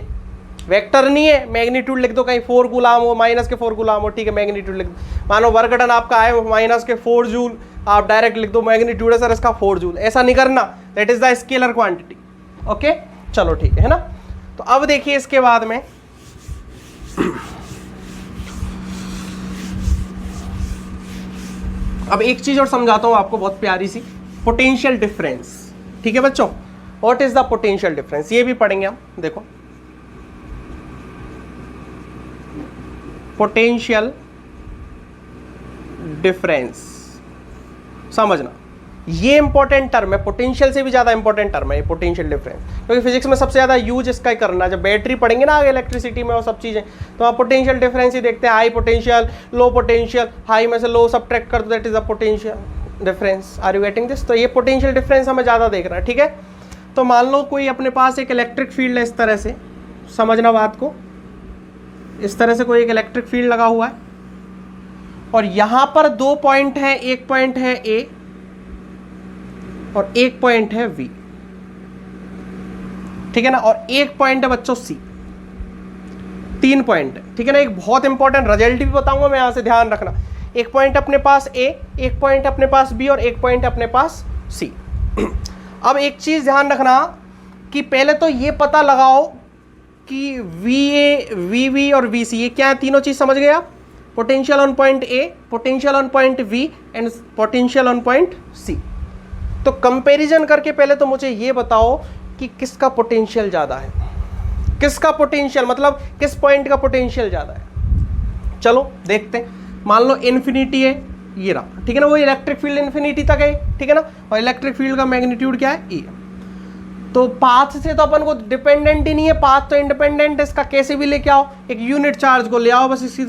वेक्टर नहीं है। मैग्नीट्यूड लिख दो, कहीं 4 कूलाम हो, माइनस के 4 कूलाम हो, ठीक है, मैग्नीट्यूड लिख दो। मानो वर्क डन आपका आए माइनस के 4 जूल, आप डायरेक्ट लिख दो मैग्नीट्यूड है सर इसका 4 जूल, ऐसा नहीं करना, that is the scalar quantity, okay, चलो ठीक है ना। तो अब देखिए इसके बाद में अब एक चीज और समझाता हूं आपको, बहुत प्यारी सी, पोटेंशियल डिफरेंस, ठीक है बच्चों। What is the potential difference, ये भी पढ़ेंगे हम, देखो पोटेंशियल डिफरेंस समझना, ये इंपॉर्टेंट टर्म है, पोटेंशियल से भी ज्यादा इंपॉर्टेंट टर्म है ये पोटेंशियल डिफरेंस, क्योंकि फिजिक्स में सबसे ज्यादा यूज इसका ही करना है। जब बैटरी पढ़ेंगे ना आगे इलेक्ट्रिसिटी में और सब चीजें, तो आप पोटेंशियल डिफरेंस ही देखते हैं, high potential, low potential, high में से लो सब्ट्रैक्ट कर दो, that is the potential difference. Are you getting this. तो ये पोटेंशियल डिफरेंस हमें ज्यादा देखना है, ठीक है। तो मान लो कोई अपने पास एक इलेक्ट्रिक फील्ड है, इस तरह से समझना बात को, इस तरह से कोई एक इलेक्ट्रिक फील्ड लगा हुआ है, और यहां पर 2 पॉइंट है, एक पॉइंट है A और एक पॉइंट है V, ठीक है ना, और एक पॉइंट है बच्चों C, 3 पॉइंट है, ठीक है ना। एक बहुत इंपॉर्टेंट रिजल्ट भी बताऊंगा मैं, यहां से ध्यान रखना, एक पॉइंट अपने पास A, एक पॉइंट अपने पास B और एक पॉइंट अपने पास C। अब एक चीज ध्यान रखना कि पहले तो ये पता लगाओ कि VA, VB और VC ये क्या है, तीनों चीज समझ गए आप, potential on point A, potential on point V and potential on point C। तो कंपैरिजन करके पहले तो मुझे ये बताओ कि किसका पोटेंशियल ज्यादा है, किसका पोटेंशियल मतलब किस पॉइंट का पोटेंशियल ज्यादा है। चलो देखते हैं, मान लो इन्फिनिटी है, ये रहा, ठीक है ना, वो इलेक्ट्रिक फील्ड इन्फिनिटी तक है, ठीक है ना, और इलेक्ट्रिक फील्ड का मैग्नीट्यूड क्या है, E। तो पाथ से तो अपन को डिपेंडेंट ही नहीं है, पाथ तो इंडिपेंडेंट है, इसका कैसे भी लेके आओ, एक यूनिट चार्ज को ले आओ, बस इसकी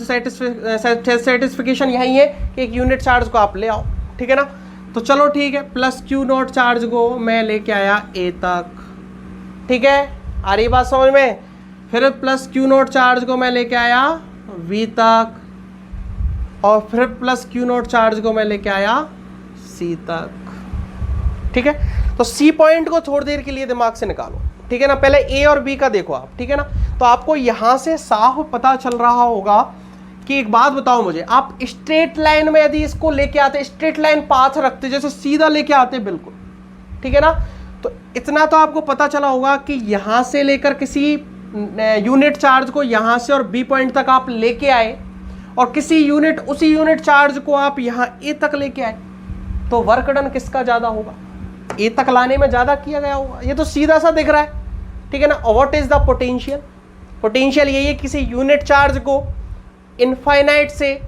सेटिस्फिकेशन यही है कि एक यूनिट चार्ज को आप ले आओ, ठीक है ना। तो चलो ठीक है, प्लस Q नॉट चार्ज को मैं लेके आया A तक, ठीक है, आ रही बात समझ में। फिर प्लस Q नॉट चार्ज को मैं लेके आया V तक, और फिर प्लस क्यू नॉट चार्ज को मैं लेके आया सी तक। ठीक है, तो सी पॉइंट को थोड़ी देर के लिए दिमाग से निकालो, ठीक है ना। पहले ए और बी का देखो आप, ठीक है ना। तो आपको यहां से साफ पता चल रहा होगा कि एक बात बताओ मुझे, आप स्ट्रेट लाइन में यदि इसको लेके आते, स्ट्रेट लाइन पाथ रखते, जैसे सीधा लेके आते बिल्कुल, ठीक है ना, तो इतना तो आपको पता चला होगा कि यहां से लेकर किसी यूनिट चार्ज को यहां से और बी पॉइंट तक आप लेके आए, और किसी यूनिट उसी यूनिट चार्ज को आप यहां ए तक लेके आए, तो वर्क डन किसका ज्यादा होगा? ए तक लाने में ज्यादा किया गया होगा। ये तो सीधा सा दिख रहा है, ठीक है ना। What is the potential? Potential यही है किसी यूनिट चार्ज को इनफाइनाइट से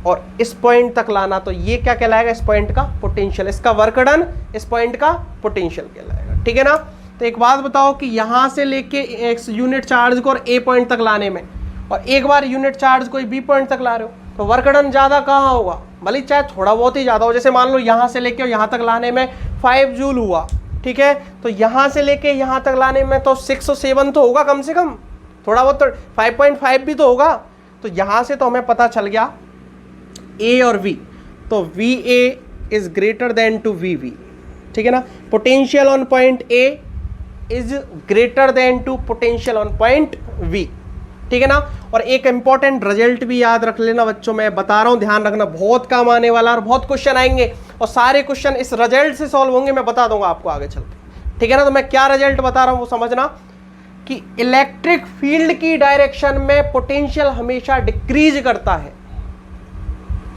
और इस पॉइंट तक लाना, तो ये क्या कहलाएगा? इस पॉइंट का पोटेंशियल, इसका वर्क डन इस पॉइंट का पोटेंशियल कहलाएगा, ठीक है ना। तो एक बात बताओ कि यहां से लेके एक यूनिट चार्ज को और ए पॉइंट तक लाने में, और एक बार यूनिट चार्ज को बी पॉइंट तक ला रहे हो, तो वर्क डन ज्यादा कहाँ होगा? भले चाहे थोड़ा बहुत ही ज्यादा हो, जैसे मान लो यहां से लेके यहां तक लाने में 5 जूल हुआ, ठीक है, तो यहां से लेके यहां तक लाने में तो 6 और 7 तो होगा कम से कम, थोड़ा बहुत तो 5.5 भी तो होगा। तो यहां से तो हमें पता चल गया ए और वी, तो V A is greater than to V V, ठीक है ना। Potential on point A is greater than to potential on point V, ठीक है ना। और एक इंपॉर्टेंट रिजल्ट भी याद रख लेना बच्चों, मैं बता रहा हूं, ध्यान रखना, बहुत काम आने वाला और बहुत क्वेश्चन आएंगे, और सारे क्वेश्चन इस रिजल्ट से सॉल्व होंगे, मैं बता दूंगा आपको आगे चल के, ठीक है ना। तो मैं क्या रिजल्ट बता रहा हूं वो समझना, कि इलेक्ट्रिक फील्ड की डायरेक्शन में पोटेंशियल हमेशा डिक्रीज करता है,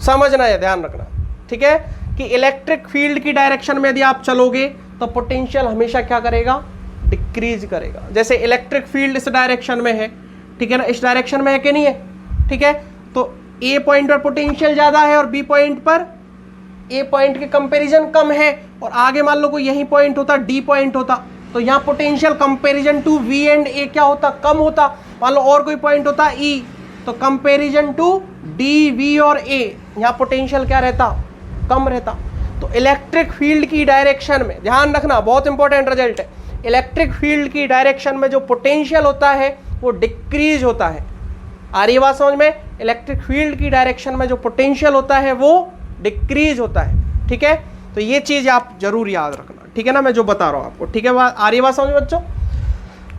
समझना है, ध्यान रखना, ठीक है, कि इलेक्ट्रिक फील्ड की डायरेक्शन में यदि आप चलोगे तो पोटेंशियल हमेशा क्या करेगा? डिक्रीज करेगा। जैसे इलेक्ट्रिक फील्ड इस डायरेक्शन में है, ठीक है ना, इस डायरेक्शन में है कि नहीं है, ठीक है, तो ए पॉइंट पर पोटेंशियल ज्यादा है और बी पॉइंट पर ए पॉइंट के कंपैरिजन कम है, और आगे मान लो कोई यही पॉइंट होता, डी पॉइंट होता, तो यहाँ potential comparison to V and A क्या होता? कम होता। मान लो और कोई पॉइंट होता ई, तो कंपैरिजन टू डी वी और ए, यहाँ पोटेंशियल क्या रहता? कम रहता। तो इलेक्ट्रिक फील्ड की डायरेक्शन में ध्यान रखना, बहुत इंपॉर्टेंट रिजल्ट है, इलेक्ट्रिक फील्ड की डायरेक्शन में जो पोटेंशियल होता है वो डिक्रीज होता है। आ रही बात समझ में? इलेक्ट्रिक फील्ड की डायरेक्शन में जो पोटेंशियल होता है वो डिक्रीज होता है, ठीक है। तो ये चीज आप जरूर याद रखना, ठीक है ना, मैं जो बता रहा हूं आपको, ठीक है। आ रही बात समझ बच्चों?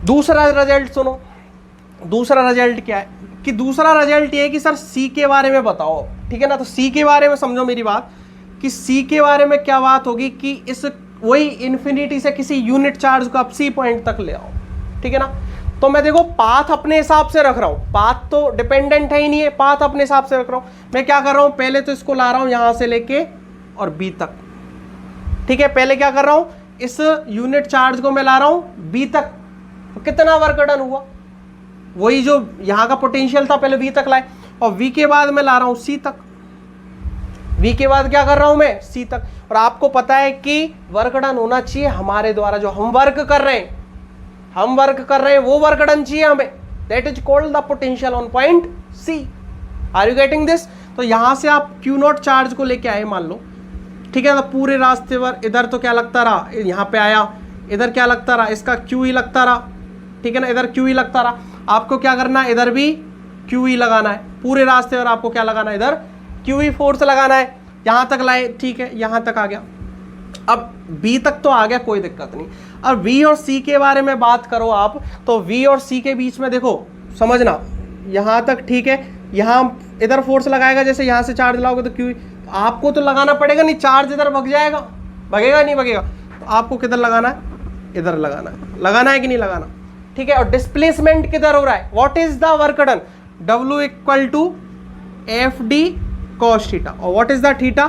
दूसरा रिजल्ट सुनो, दूसरा रिजल्ट क्या है, कि दूसरा रिजल्ट ये है कि सर सी के बारे में बताओ, ठीक है ना। तो सी के बारे में समझो मेरी बात, कि सी के बारे में क्या बात होगी, कि इस वही इन्फिनिटी से किसी यूनिट चार्ज को आप सी पॉइंट तक ले आओ, ठीक है ना। तो मैं देखो पाथ अपने हिसाब से रख रहा हूं, पाथ तो डिपेंडेंट है ही नहीं है, पाथ अपने हिसाब से रख रहा हूं। मैं क्या कर रहा हूं, पहले तो इसको ला रहा हूं यहां से लेके और बी तक, ठीक है। पहले क्या कर रहा हूं, इस यूनिट चार्ज को मैं ला रहा हूं बी तक, तो कितना वर्क डन हुआ? वही जो यहां का पोटेंशियल था पहले वी तक लाए, और वी के बाद मैं ला रहा हूं सी तक, वी के बाद क्या कर रहा हूं मैं? सी तक। और आपको पता है कि वर्क डन होना चाहिए हमारे द्वारा, जो हम वर्क कर रहे हैं, हम वर्क कर रहे हैं वो वर्क डन चाहिए हमें, that is called the potential on point C. Are you getting this? तो यहां से आप क्यू नॉट चार्ज को लेके आए मान लो, ठीक है, तो पूरे रास्ते पर इधर तो क्या लगता रहा, यहाँ पे आया, इधर क्या लगता रहा, इसका क्यू ही लगता रहा, ठीक है ना, इधर क्यू ही लगता रहा। आपको क्या करना है, इधर भी क्यू ही लगाना है, पूरे रास्ते पर आपको क्या लगाना है, इधर क्यू ही फोर्स लगाना है। यहां तक लाए, ठीक है, यहां तक आ गया, अब बी तक तो आ गया, कोई दिक्कत नहीं। अब वी और सी के बारे में बात करो आप, तो वी और सी के बीच में देखो, समझना, यहां तक ठीक है, यहां इधर फोर्स लगाएगा, जैसे यहां से चार्ज लाओगे तो क्यू आपको तो लगाना पड़ेगा, नहीं चार्ज इधर भग जाएगा, भगेगा नहीं भगेगा, तो आपको किधर लगाना है? इधर लगाना है, लगाना है कि नहीं लगाना, ठीक है। और डिस्प्लेसमेंट किधर हो रहा है? What is the work done? W equal to F D cos theta, और what is the theta?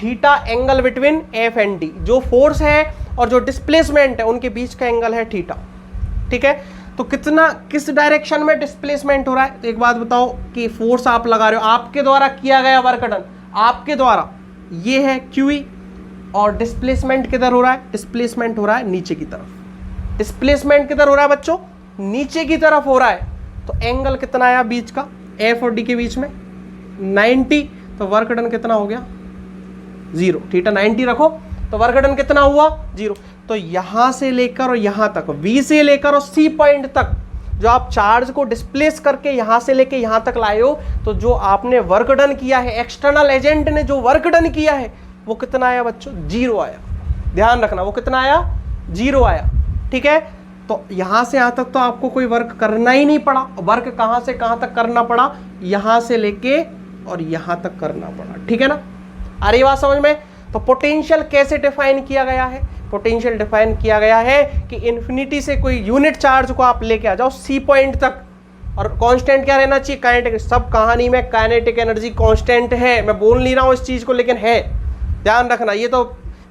Theta angle between F and D, जो फोर्स है और जो डिस्प्लेसमेंट है उनके बीच का एंगल है थीटा, ठीक है। तो कितना, किस डायरेक्शन में डिस्प्लेसमेंट हो रहा है? तो एक बात बताओ कि फोर्स आप लगा रहे हो, आपके द्वारा किया गया वर्क डन, आपके द्वारा, ये है क्यूई, और डिस्प्लेसमेंट किधर हो रहा है? डिस्प्लेसमेंट हो रहा है नीचे की तरफ। डिस्प्लेसमेंट किधर हो रहा है बच्चों? नीचे की तरफ हो रहा है। तो एंगल कितना आया बीच का, एफ और डी के बीच में? 90। तो वर्क डन कितना हो गया? 0। थीटा 90 रखो, तो वर्क डन कितना हुआ? 0। तो यहां से लेकर और यहां तक, V से लेकर और C पॉइंट तक जो आप चार्ज को डिस्प्लेस करके यहां से लेके यहां तक लाए हो, तो जो आपने वर्क डन किया है, एक्सटर्नल एजेंट ने जो वर्क डन किया है वो कितना आया बच्चों? 0 आया। ध्यान रखना, वो कितना आया? 0 आया। ठीक है, तो यहां से यहां तक तो आपको कोई वर्क करना ही नहीं पड़ा। वर्क कहां से कहां तक करना पड़ा? यहां से लेके और यहां तक करना पड़ा। ठीक है ना, आ रही बात समझ में? तो पोटेंशियल कैसे डिफाइन किया गया है? पोटेंशियल डिफाइन किया गया है कि इन्फिनिटी से कोई यूनिट चार्ज को आप लेके आ जाओ सी पॉइंट तक, और कांस्टेंट क्या रहना चाहिए? काइनेटिक। सब कहानी में काइनेटिक एनर्जी कांस्टेंट है, मैं बोल नहीं रहा हूं इस चीज को, लेकिन है, ध्यान रखना, ये तो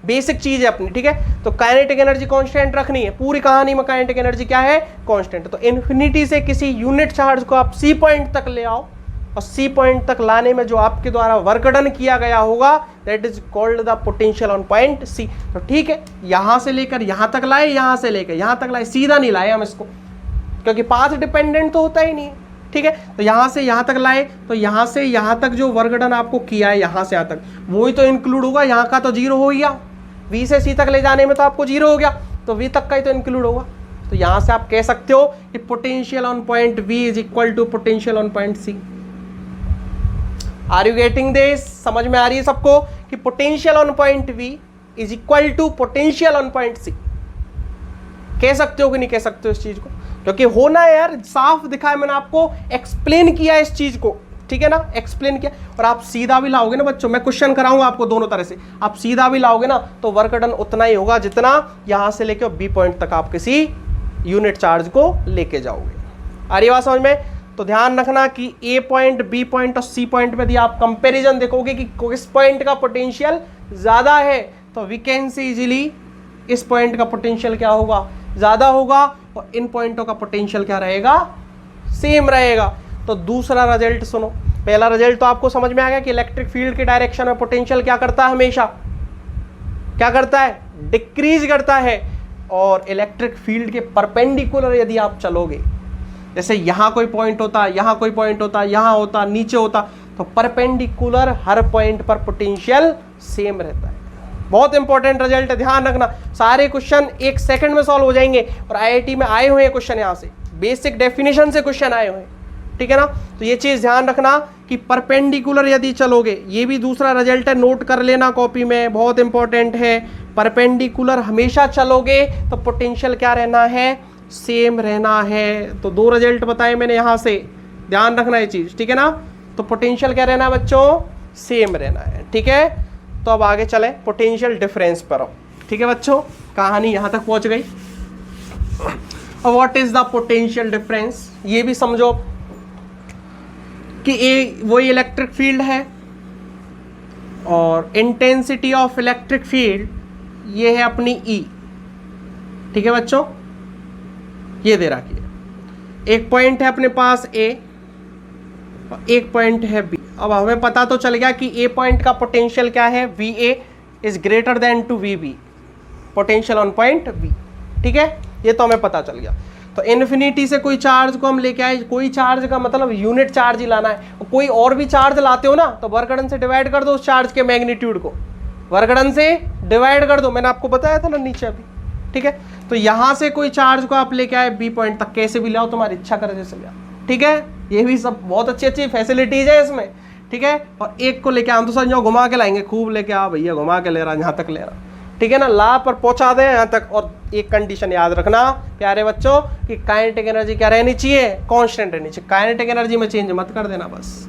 बेसिक चीज है अपनी। ठीक है, तो काइनेटिक एनर्जी कांस्टेंट रखनी है पूरी कहानी में। काइनेटिक एनर्जी क्या है? कांस्टेंट। तो इन्फिनिटी से किसी यूनिट चार्ज को आप सी पॉइंट तक ले आओ, और सी पॉइंट तक लाने में जो आपके द्वारा वर्क डन किया गया होगा, that is called the potential on point C. तो ठीक है, यहां से लेकर यहां तक लाए, यहां से लेकर यहां तक लाए, सीधा नहीं लाए हम इसको, क्योंकि पाथ डिपेंडेंट तो होता ही नहीं है। ठीक है, तो यहां से यहां तक लाए, तो यहां से यहां तक जो वर्क डन आपको किया है यहां से यहां तक, वो ही तो इंक्लूड होगा। यहां का तो 0 हो गया, वी से सी तक ले जाने में तो आपको 0 हो गया, तो वी तक का ही तो इंक्लूड होगा। तो यहां से आप कह सकते हो कि potential on point V is equal to potential on point C. Are you getting this? समझ में आ रही है सबको कि potential on point V is equal to potential on point C? कह सकते हो कि नहीं कह सकते हो इस चीज को? क्योंकि होना है यार, साफ दिखा है मैंने आपको, एक्सप्लेन किया इस चीज को। ठीक है ना, एक्सप्लेन किया। और आप सीधा भी लाओगे ना बच्चों, मैं क्वेश्चन कराऊंगा आपको दोनों तरह से, आप सीधा भी लाओगे ना तो वर्क डन उतना ही होगा जितना यहां से लेके बी पॉइंट तक आप किसी यूनिट चार्ज को लेके जाओगे। आ रही बात समझ में? तो ध्यान रखना कि ए पॉइंट, बी पॉइंट और सी पॉइंट में यदि आप कंपैरिजन देखोगे कि किस पॉइंट का पोटेंशियल ज्यादा है, तो वी कैन सी इजीली इस पॉइंट का पोटेंशियल क्या होगा? ज्यादा होगा, और इन पॉइंटों का पोटेंशियल क्या रहेगा? सेम रहेगा। तो दूसरा रिजल्ट सुनो। पहला रिजल्ट तो आपको समझ में आ गया कि इलेक्ट्रिक फील्ड के डायरेक्शन में पोटेंशियल क्या करता है? हमेशा क्या करता है? डिक्रीज करता है। और इलेक्ट्रिक फील्ड के परपेंडिकुलर यदि आप चलोगे, जैसे यहां कोई पॉइंट होता, यहां कोई पॉइंट होता, यहां होता, नीचे होता, तो परपेंडिकुलर हर पॉइंट पर पोटेंशियल सेम रहता है। बहुत इंपॉर्टेंट रिजल्ट है, ध्यान रखना। सारे क्वेश्चन 1 सेकंड में सॉल्व हो जाएंगे, और आईआईटी में आए हुए हैं क्वेश्चन, यहां से बेसिक डेफिनेशन से क्वेश्चन आए हुए हैं। ठीक है ना, तो ये चीज ध्यान रखना कि परपेंडिकुलर यदि चलोगे, ये भी दूसरा रिजल्ट है, नोट कर लेना कॉपी में, बहुत इंपॉर्टेंट है। परपेंडिकुलर हमेशा चलोगे तो पोटेंशियल क्या रहना है? सेम रहना है। तो 2 रिजल्ट बताए मैंने यहां से, ध्यान रखना ये चीज। ठीक है ना, तो पोटेंशियल क्या रहना है बच्चों? सेम रहना है। ठीक है, तो अब आगे चले पोटेंशियल डिफरेंस पर। ठीक है बच्चों, कहानी यहां तक पहुंच गई। अब what is the potential difference, ये भी समझो कि वही इलेक्ट्रिक फील्ड है, और इंटेंसिटी ऑफ इलेक्ट्रिक फील्ड ये है अपनी ई। ठीक है बच्चों, ये दे रखी है। एक पॉइंट है अपने पास ए, और एक पॉइंट है बी। अब हमें पता तो चल गया कि ए पॉइंट का पोटेंशियल क्या है? V A is greater than to V B, potential on point B. ठीक है, ये तो हमें पता चल गया। तो इन्फिनिटी से कोई चार्ज को हम लेके आए, कोई चार्ज का मतलब यूनिट चार्ज ही लाना है। कोई और भी चार्ज लाते हो ना, तो वर्क डन से डिवाइड कर दो उस चार्ज के मैग्नीट्यूड को, वर्क डन से डिवाइड कर दो, मैंने आपको बताया था ना नीचे अभी। ठीक है, तो यहां से कोई चार्ज को आप लेके आए बी पॉइंट तक, कैसे भी लाओ, तुम्हारी इच्छा करे जैसे ले आओ। ठीक है, ये भी सब बहुत अच्छी अच्छी फैसिलिटीज है इसमें। ठीक है, और एक को लेके हम तो समझो घुमा के लाएंगे, खूब लेके आ भैया, घुमा के ले रहा, यहाँ तक ले रहा। ठीक है ना, ला पर पहुंचा दे यहाँ तक। और एक कंडीशन याद रखना प्यारे बच्चों कि काइनेटिक एनर्जी क्या रहनी चाहिए? कांस्टेंट रहनी चाहिए। काइनेटिक एनर्जी में चेंज मत कर देना बस।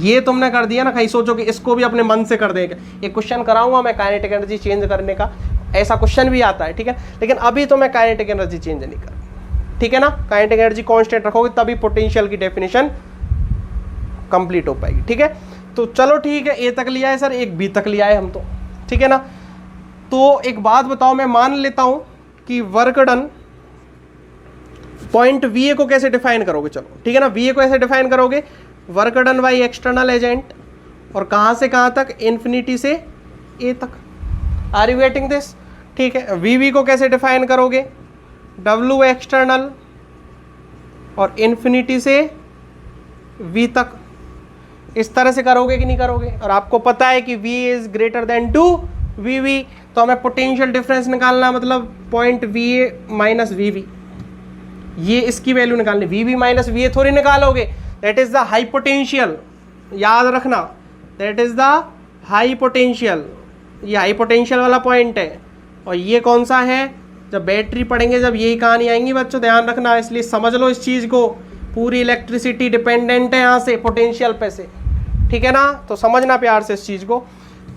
ये तुमने कर दिया ना, कहीं सोचो कि इसको भी अपने मन से कर देगा। एक क्वेश्चन कराऊंगा मैं काइनेटिक एनर्जी चेंज करने का, ऐसा क्वेश्चन भी आता है। ठीक है, लेकिन अभी तो मैं काइनेटिक एनर्जी चेंज नहीं कर। ठीक है ना, काइनेटिक एनर्जी कांस्टेंट रखोगे तभी पोटेंशियल की डेफिनेशन कंप्लीट हो पाएगी। ठीक है, तो चलो ठीक है, ए तक लिया है सर, एक बी तक लिया है हम तो। ठीक है ना, तो एक बात बताओ, मैं मान लेता हूं कि वर्क डन पॉइंट वी ए को कैसे डिफाइन करोगे? चलो ठीक है ना, वी ए को ऐसे डिफाइन करोगे, work done by external agent, और कहां से कहां तक? इन्फिनिटी से ए तक। Are you getting this? ठीक है, वी वी को कैसे डिफाइन करोगे? डब्ल्यू एक्सटर्नल और इन्फिनिटी से वी तक। इस तरह से करोगे कि नहीं करोगे? और आपको पता है कि v is greater than to V V, तो हमें पोटेंशियल डिफरेंस निकालना, मतलब point V A minus V V. ये इसकी वैल्यू निकालनी, VB माइनस VA थोड़ी निकालोगे, that is the high potential, याद रखना, that is the high potential, ये हाई पोटेंशियल वाला पॉइंट है। और ये कौन सा है, जब बैटरी पढ़ेंगे जब यही कहानी आएंगी बच्चों, ध्यान रखना, इसलिए समझ लो इस चीज़ को, पूरी इलेक्ट्रिसिटी डिपेंडेंट है यहाँ से पोटेंशियल पे से, ठीक है ना। तो समझना प्यार से इस चीज़ को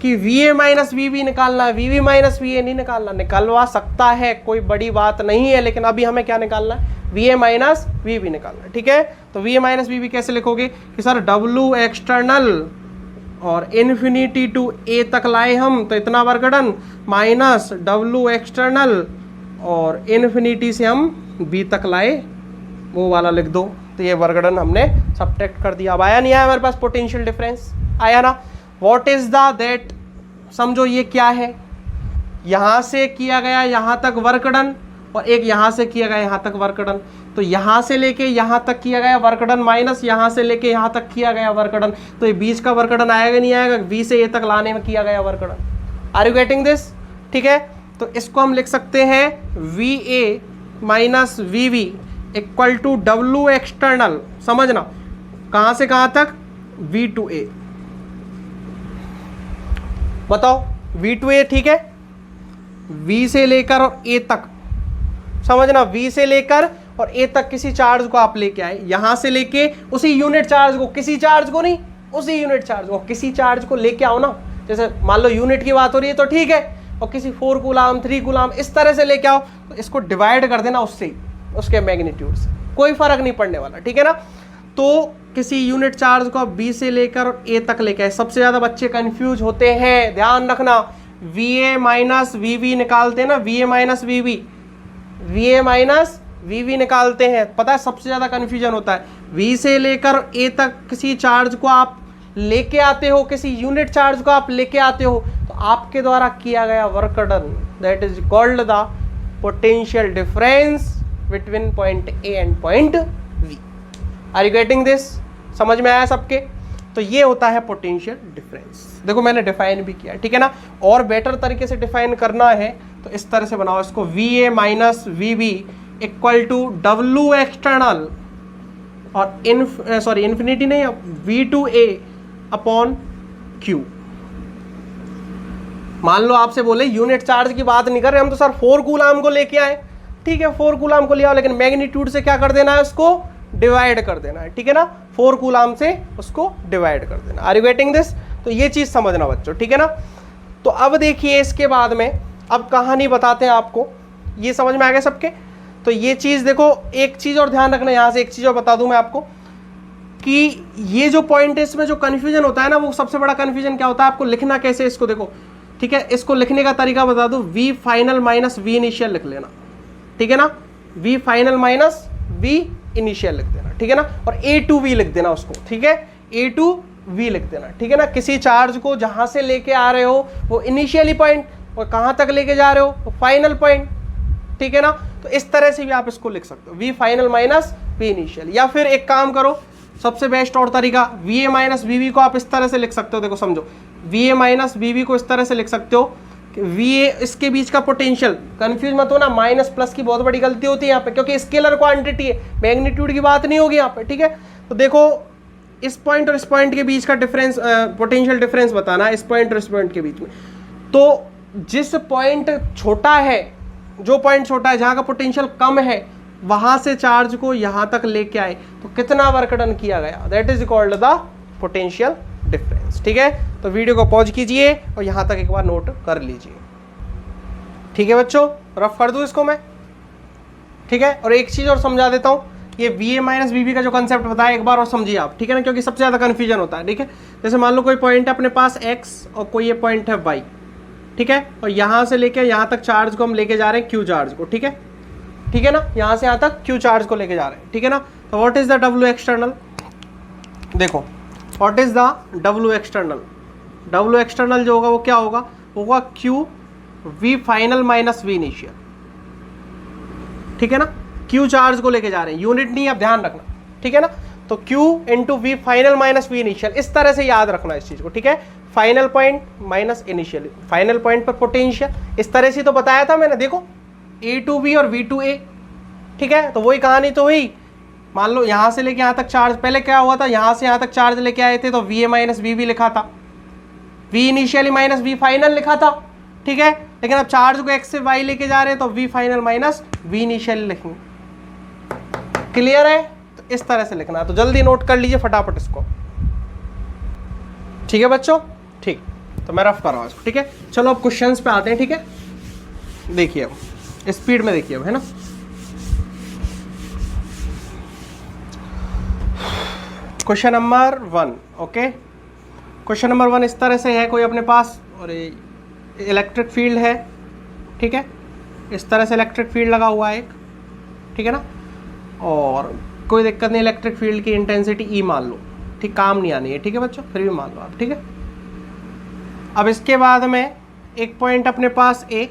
कि VA माइनस VB निकालना है, VB माइनस VA नहीं निकालना, निकलवा सकता है, कोई बड़ी बात नहीं है, लेकिन अभी हमें क्या निकालना है, VA माइनस VB निकालना है, ठीक है। तो VA माइनस VB कैसे लिखोगे कि सर W एक्सटर्नल और इन्फिनिटी टू A तक लाए हम तो इतना work done, minus W external और इन्फिनिटी से हम B तक लाए, वो वाला लिख दो। तो ये वर्क डन हमने सब्ट्रैक्ट कर दिया। अब आया नहीं आया हमारे पास पोटेंशियल डिफरेंस, आया ना। व्हाट इज द दैट, समझो ये क्या है, यहाँ से किया गया यहाँ तक वर्क डन और एक यहाँ से किया गया यहाँ तक वर्क डन, तो यहाँ से लेके यहाँ तक किया गया वर्क डन माइनस यहाँ से लेके यहाँ तक किया गया वर्क डन, तो ये बीच का वर्क डन आएगा नहीं आएगा, V से A तक लाने में किया गया work done. Are you getting this, ठीक है। तो इसको हम लिख सकते हैं VA minus VB equal to W external, समझना कहाँ से कहाँ तक, V टू A, बताओ V टू A, ठीक है, V से लेकर और A तक, समझना V से लेकर और A तक किसी चार्ज को आप लेके आए, यहां से लेके उसी यूनिट चार्ज को, किसी चार्ज को नहीं, उसी यूनिट चार्ज को, किसी चार्ज को लेके आओ ना, जैसे मान लो यूनिट की बात हो रही है तो ठीक है, और किसी 4 कूलाम 3 कूलाम इस तरह से लेके आओ, तो इसको डिवाइड कर देना उससे, उसके मैग्नीट्यूड से, कोई फर्क नहीं पड़ने वाला, ठीक है ना। तो किसी यूनिट चार्ज को आप B से लेकर और A तक लेके आए, सबसे ज्यादा बच्चे कंफ्यूज होते हैं, ध्यान रखना, VA माइनस VB निकालते हैं ना, VA minus VB, VA minus VB निकालते हैं, पता है सबसे ज्यादा कंफ्यूजन होता है। V से लेकर A तक किसी चार्ज को आप लेके आते हो, किसी यूनिट चार्ज को आप लेके आते हो, तो आपके द्वारा किया गया work done, that is called the potential difference between point A and point V। Are you getting this, समझ में आया सबके। तो ये होता है पोटेंशियल डिफरेंस, देखो मैंने डिफाइन भी किया, ठीक है ना। और बेटर तरीके से डिफाइन करना है तो इस तरह से बनाओ इसको, VA minus VB equal to W external और इन्फिनिटी नहीं, V to A upon Q। मान लो आपसे बोले यूनिट चार्ज की बात नहीं कर रहे हम, तो सर 4 कूलाम को लेके आए, ठीक है 4 कूलाम को ले आओ, लेकिन मैग्नीट्यूड से क्या कर देना है, उसको डिवाइड कर देना है, ठीक है ना, 4 कूलाम से उसको डिवाइड कर देना। Are you getting this. तो ये चीज समझना बच्चों, ठीक है ना। तो अब देखिए इसके बाद में अब कहानी बताते हैं आपको, ये समझ में आ गया सबके। तो ये चीज देखो, एक चीज और ध्यान रखना, यहां से एक चीज और बता दूं मैं आपको कि ये जो पॉइंट है इसमें जो कंफ्यूजन होता है ना, वो सबसे बड़ा कंफ्यूजन क्या होता है, आपको लिखना कैसे इसको, देखो ठीक है, इसको लिखने का तरीका बता दूं, V final minus V initial लिख लेना, ठीक है ना, V final minus V initial लिख देना, ठीक है ना, और A टू V लिख देना उसको, ठीक है, A टू V लिख देना, ठीक है ना। किसी चार्ज को जहां से लेके आ रहे हो वो इनिशियली पॉइंट, और कहां तक लेके जा रहे हो वो फाइनल पॉइंट, ठीक है ना। तो इस तरह से भी आप इसको लिख सकते हो, V final minus V initial. या फिर एक काम करो, सबसे बेस्ट और तरीका, VA माइनस VB को आप इस तरह से लिख सकते हो, देखो समझो, VA माइनस VB को इस तरह से लिख सकते हो कि VA इसके बीच का पोटेंशियल, कंफ्यूज मत हो ना, माइनस प्लस की बहुत बड़ी गलती होती है यहाँ पे, क्योंकि स्केलर क्वांटिटी है, मैग्नीट्यूड की बात नहीं होगी यहाँ पे, ठीक है। तो देखो इस पॉइंट और इस पॉइंट के बीच का डिफरेंस, पोटेंशियल डिफरेंस बताना है इस पॉइंट और इस पॉइंट के बीच में। तो जिस पॉइंट छोटा है, जो पॉइंट छोटा है जहाँ का पोटेंशियल कम है, वहां से चार्ज को यहां तक लेके आए तो कितना वर्क डन किया गया, that is called the potential difference, ठीक है। तो वीडियो को पॉज कीजिए और यहां तक एक बार नोट कर लीजिए, ठीक है बच्चों, रफ कर दूं इसको मैं, ठीक है। और एक चीज और समझा देता हूं, ये VA माइनस VB का जो कंसेप्ट बताया एक बार और समझिए आप, ठीक है ना, क्योंकि सबसे ज्यादा कंफ्यूजन होता है, ठीक है। जैसे मान लो कोई पॉइंट है अपने पास X और कोई ये पॉइंट है Y, ठीक है, और यहां से लेके यहां तक चार्ज को हम लेके जा रहे हैं Q चार्ज को, ठीक है, ठीक है ना, यहां से यहां तक Q चार्ज को लेके जा रहे हैं, ठीक है ना। तो what is the W external, देखो what is the W external, W external जो होगा वो क्या होगा, होगा Q V final minus V initial, ठीक है ना, Q चार्ज को लेके जा रहे हैं, यूनिट नहीं, आप ध्यान रखना, ठीक है ना। तो Q into V final minus V initial, इस तरह से याद रखना इस चीज को, ठीक है, final point minus initial, final point पर पोटेंशियल, इस तरह से तो बताया था मैंने, देखो A टू B और V टू A, ठीक है, तो वही कहानी तो हुई। मान लो यहाँ से लेके यहाँ तक चार्ज, पहले क्या हुआ था, यहाँ से यहाँ तक चार्ज लेके आए थे तो VA माइनस VB लिखा था, V initially minus V final लिखा था, ठीक है। लेकिन अब चार्ज को x से y लेके जा रहे हैं तो V final minus V initially लिखेंगे। क्लियर है? तो इस तरह से लिखना है, तो जल्दी नोट कर लीजिए फटाफट इसको, ठीक है बच्चों। ठीक, तो मैं रफ कर रहा हूँ इसको, ठीक है। चलो अब क्वेश्चंस पे आते हैं, ठीक है। देखिए अब स्पीड में देखिए अब, है ना। Question number 1, okay. Question number 1 इस तरह से है, कोई अपने पास और इलेक्ट्रिक फील्ड है, ठीक है। इस तरह से इलेक्ट्रिक फील्ड लगा हुआ है एक, ठीक है ना, और कोई दिक्कत नहीं, इलेक्ट्रिक फील्ड की इंटेंसिटी E मान लो, ठीक, काम नहीं आनी है, ठीक है बच्चों, फिर भी मान लो आप, ठीक है। अब इसके बाद में एक पॉइंट अपने पास A